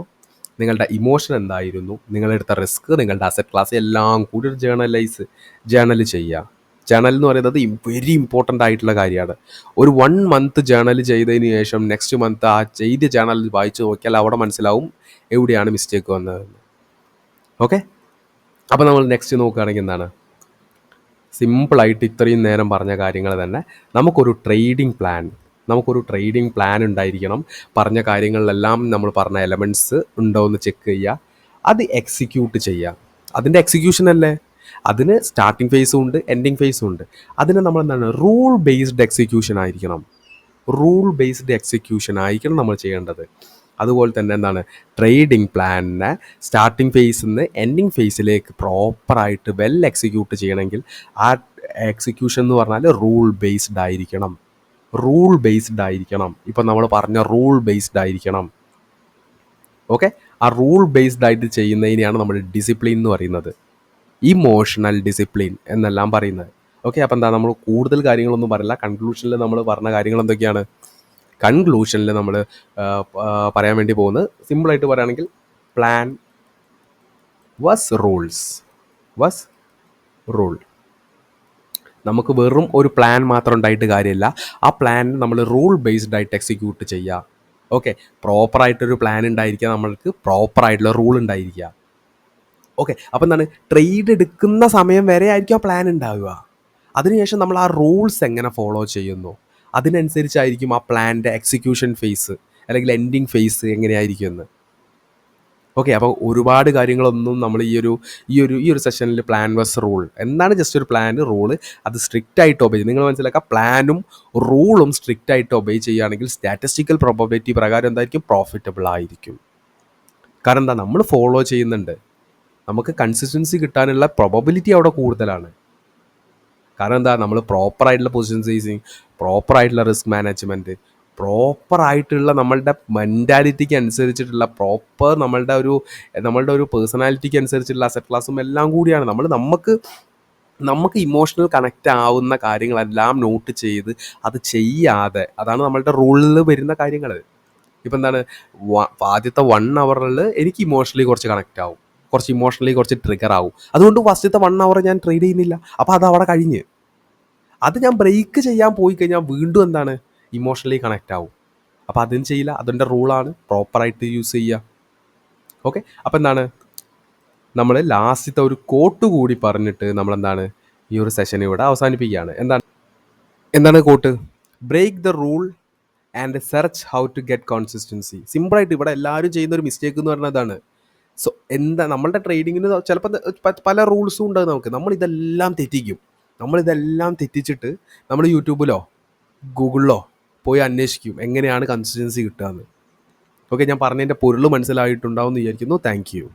Speaker 1: നിങ്ങളുടെ ഇമോഷൻ എന്തായിരുന്നു, നിങ്ങളെടുത്ത റിസ്ക്, നിങ്ങളുടെ അസറ്റ് ക്ലാസ് എല്ലാം കൂടി ഒരു ജേണൽ ചെയ്യുക. ജേണൽ എന്ന് പറയുന്നത് വെരി ഇമ്പോർട്ടൻ്റ് ആയിട്ടുള്ള കാര്യമാണ്. ഒരു 1 മന്ത് ജേണൽ ചെയ്തതിന് ശേഷം നെക്സ്റ്റ് മന്ത് ആ ചെയ്ത ജേണൽ വായിച്ച് നോക്കിയാൽ അവിടെ മനസ്സിലാവും എവിടെയാണ് മിസ്റ്റേക്ക് വന്നതെന്ന്. ഓക്കെ, അപ്പോൾ നമ്മൾ നെക്സ്റ്റ് നോക്കുകയാണെങ്കിൽ സിമ്പിളായിട്ട് ഇത്രയും നേരം പറഞ്ഞ കാര്യങ്ങൾ തന്നെ നമുക്കൊരു ട്രേഡിംഗ് പ്ലാൻ ഉണ്ടായിരിക്കണം. പറഞ്ഞ കാര്യങ്ങളിലെല്ലാം നമ്മൾ പറഞ്ഞ എലമെൻറ്റ്സ് ഉണ്ടോ എന്ന് ചെക്ക് ചെയ്യുക, അത് എക്സിക്യൂട്ട് ചെയ്യുക. അതിൻ്റെ എക്സിക്യൂഷൻ അല്ലേ, അതിന് സ്റ്റാർട്ടിംഗ് ഫേസും ഉണ്ട്, എൻഡിങ് ഫേസും ഉണ്ട്. അതിന് നമ്മൾ റൂൾ ബേസ്ഡ് എക്സിക്യൂഷൻ ആയിരിക്കണം നമ്മൾ ചെയ്യേണ്ടത്. അതുപോലെ തന്നെ ട്രേഡിംഗ് പ്ലാനിനെ സ്റ്റാർട്ടിംഗ് ഫേസിൽ നിന്ന് എൻഡിങ് ഫേസിലേക്ക് പ്രോപ്പറായിട്ട് എക്സിക്യൂട്ട് ചെയ്യണമെങ്കിൽ ആ എക്സിക്യൂഷൻ എന്ന് പറഞ്ഞാൽ റൂൾ ബേസ്ഡ് ആയിരിക്കണം. ഇപ്പം നമ്മൾ പറഞ്ഞ റൂൾ ബേസ്ഡ് ആയിരിക്കണം. ഓക്കെ, ആ റൂൾ ബേസ്ഡ് ആയിട്ട് ചെയ്യുന്നതിനെയാണ് നമ്മൾ ഡിസിപ്ലിൻ എന്ന് പറയുന്നത്, ഇമോഷണൽ ഡിസിപ്ലിൻ എന്നെല്ലാം പറയുന്നത്. ഓക്കെ, അപ്പം നമ്മൾ കൂടുതൽ കാര്യങ്ങളൊന്നും പറയില്ല. കൺക്ലൂഷനിൽ നമ്മൾ പറഞ്ഞ കാര്യങ്ങൾ എന്തൊക്കെയാണ്, കൺക്ലൂഷനിൽ നമ്മൾ പറയാൻ വേണ്ടി പോകുന്നത് സിമ്പിളായിട്ട് പറയുകയാണെങ്കിൽ പ്ലാൻ വാസ് റൂൾ. നമുക്ക് വെറും ഒരു പ്ലാൻ മാത്രം ഉണ്ടായിട്ട് കാര്യമില്ല, ആ പ്ലാൻ നമ്മൾ റൂൾ ബേസ്ഡ് ആയിട്ട് എക്സിക്യൂട്ട് ചെയ്യുക. ഓക്കെ, പ്രോപ്പറായിട്ടൊരു പ്ലാൻ ഉണ്ടായിരിക്കുക, നമ്മൾക്ക് പ്രോപ്പറായിട്ടുള്ള റൂൾ ഉണ്ടായിരിക്കുക. ഓക്കെ, അപ്പം ട്രേഡ് എടുക്കുന്ന സമയം വരെ ആയിരിക്കും ആ പ്ലാൻ ഉണ്ടാവുക. അതിനുശേഷം നമ്മൾ ആ റൂൾസ് എങ്ങനെ ഫോളോ ചെയ്യുന്നു അതിനനുസരിച്ചായിരിക്കും ആ പ്ലാൻ്റെ എക്സിക്യൂഷൻ ഫേസ് അല്ലെങ്കിൽ എൻഡിങ് ഫേസ് എങ്ങനെയായിരിക്കും എന്ന്. ഓക്കെ, അപ്പോൾ ഒരുപാട് കാര്യങ്ങളൊന്നും നമ്മൾ ഈ ഒരു സെഷനിൽ പ്ലാൻ വേഴ്സസ് റൂൾ എന്താണ്, ജസ്റ്റ് ഒരു റൂള് അത് സ്ട്രിക്റ്റ് ആയിട്ട് ഒബേ, നിങ്ങൾ മനസ്സിലാക്കുക, പ്ലാനും റൂളും സ്ട്രിക്റ്റ് ആയിട്ട് ഒബേ ചെയ്യുകയാണെങ്കിൽ സ്റ്റാറ്റിസ്റ്റിക്കൽ പ്രോബബിലിറ്റി പ്രകാരം എന്തായിരിക്കും, പ്രോഫിറ്റബിൾ ആയിരിക്കും. കാരണം നമ്മൾ ഫോളോ ചെയ്യുന്നുണ്ട്, നമുക്ക് കൺസിസ്റ്റൻസി കിട്ടാനുള്ള പ്രോബബിലിറ്റി അവിടെ കൂടുതലാണ്. കാരണം നമ്മൾ പ്രോപ്പറായിട്ടുള്ള പൊസിഷൻ സൈസിങ്, പ്രോപ്പറായിട്ടുള്ള റിസ്ക് മാനേജ്മെൻറ്റ്, പ്രോപ്പറായിട്ടുള്ള നമ്മളുടെ മെൻറ്റാലിറ്റിക്ക് അനുസരിച്ചിട്ടുള്ള നമ്മളുടെ ഒരു പേഴ്സണാലിറ്റിക്ക് അനുസരിച്ചുള്ള അസറ്റ് ക്ലാസ്സും എല്ലാം കൂടിയാണ്. നമുക്ക് ഇമോഷണൽ കണക്റ്റ് ആവുന്ന കാര്യങ്ങളെല്ലാം നോട്ട് ചെയ്ത് അത് ചെയ്യാതെ, അതാണ് നമ്മളുടെ റൂളിൽ വരുന്ന കാര്യങ്ങൾ. ഇപ്പം ആദ്യത്തെ 1 അവറിൽ എനിക്ക് ഇമോഷണലി കുറച്ച് കണക്റ്റ് ആവും, കുറച്ച് ട്രിഗർ ആവും. അതുകൊണ്ട് ഫസ്റ്റത്തെ 1 അവർ ഞാൻ ട്രേഡ് ചെയ്യുന്നില്ല. അപ്പോൾ അത് അവിടെ കഴിഞ്ഞ്. അത് ഞാൻ ബ്രേക്ക് ചെയ്യാൻ പോയി കഴിഞ്ഞാൽ വീണ്ടും എന്താണ് ഇമോഷണലി കണക്റ്റ് ആവും. അപ്പോൾ അതും ചെയ്യില്ല. അതിൻ്റെ റൂളാണ് പ്രോപ്പറായിട്ട് യൂസ് ചെയ്യുക. ഓക്കെ, അപ്പോൾ എന്താണ് നമ്മൾ ലാസ്റ്റത്തെ ഒരു കോട്ട് കൂടി പറഞ്ഞിട്ട് നമ്മളെന്താണ് ഈ ഒരു സെഷൻ ഇവിടെ അവസാനിപ്പിക്കുകയാണ്. എന്താണ് quote? Break the rule and search how to get consistency. സിമ്പിളായിട്ട് ഇവിടെ എല്ലാവരും ചെയ്യുന്ന ഒരു മിസ്റ്റേക്ക് എന്ന് പറഞ്ഞതാണ്. സോ എന്താ നമ്മളുടെ ട്രേഡിങ്ങിന് ചിലപ്പോൾ പല റൂൾസും ഉണ്ടാകും നമുക്ക്. നമ്മളിതെല്ലാം തെറ്റിച്ചിട്ട് നമ്മൾ യൂട്യൂബിലോ ഗൂഗിളിലോ പോയി അന്വേഷിക്കും എങ്ങനെയാണ് കൺസിസ്റ്റൻസി കിട്ടുക എന്ന്. ഓക്കെ, ഞാൻ പറഞ്ഞതിൻ്റെ പൊരുൾ മനസ്സിലായിട്ടുണ്ടാവും എന്ന് വിചാരിക്കുന്നു. Thank you.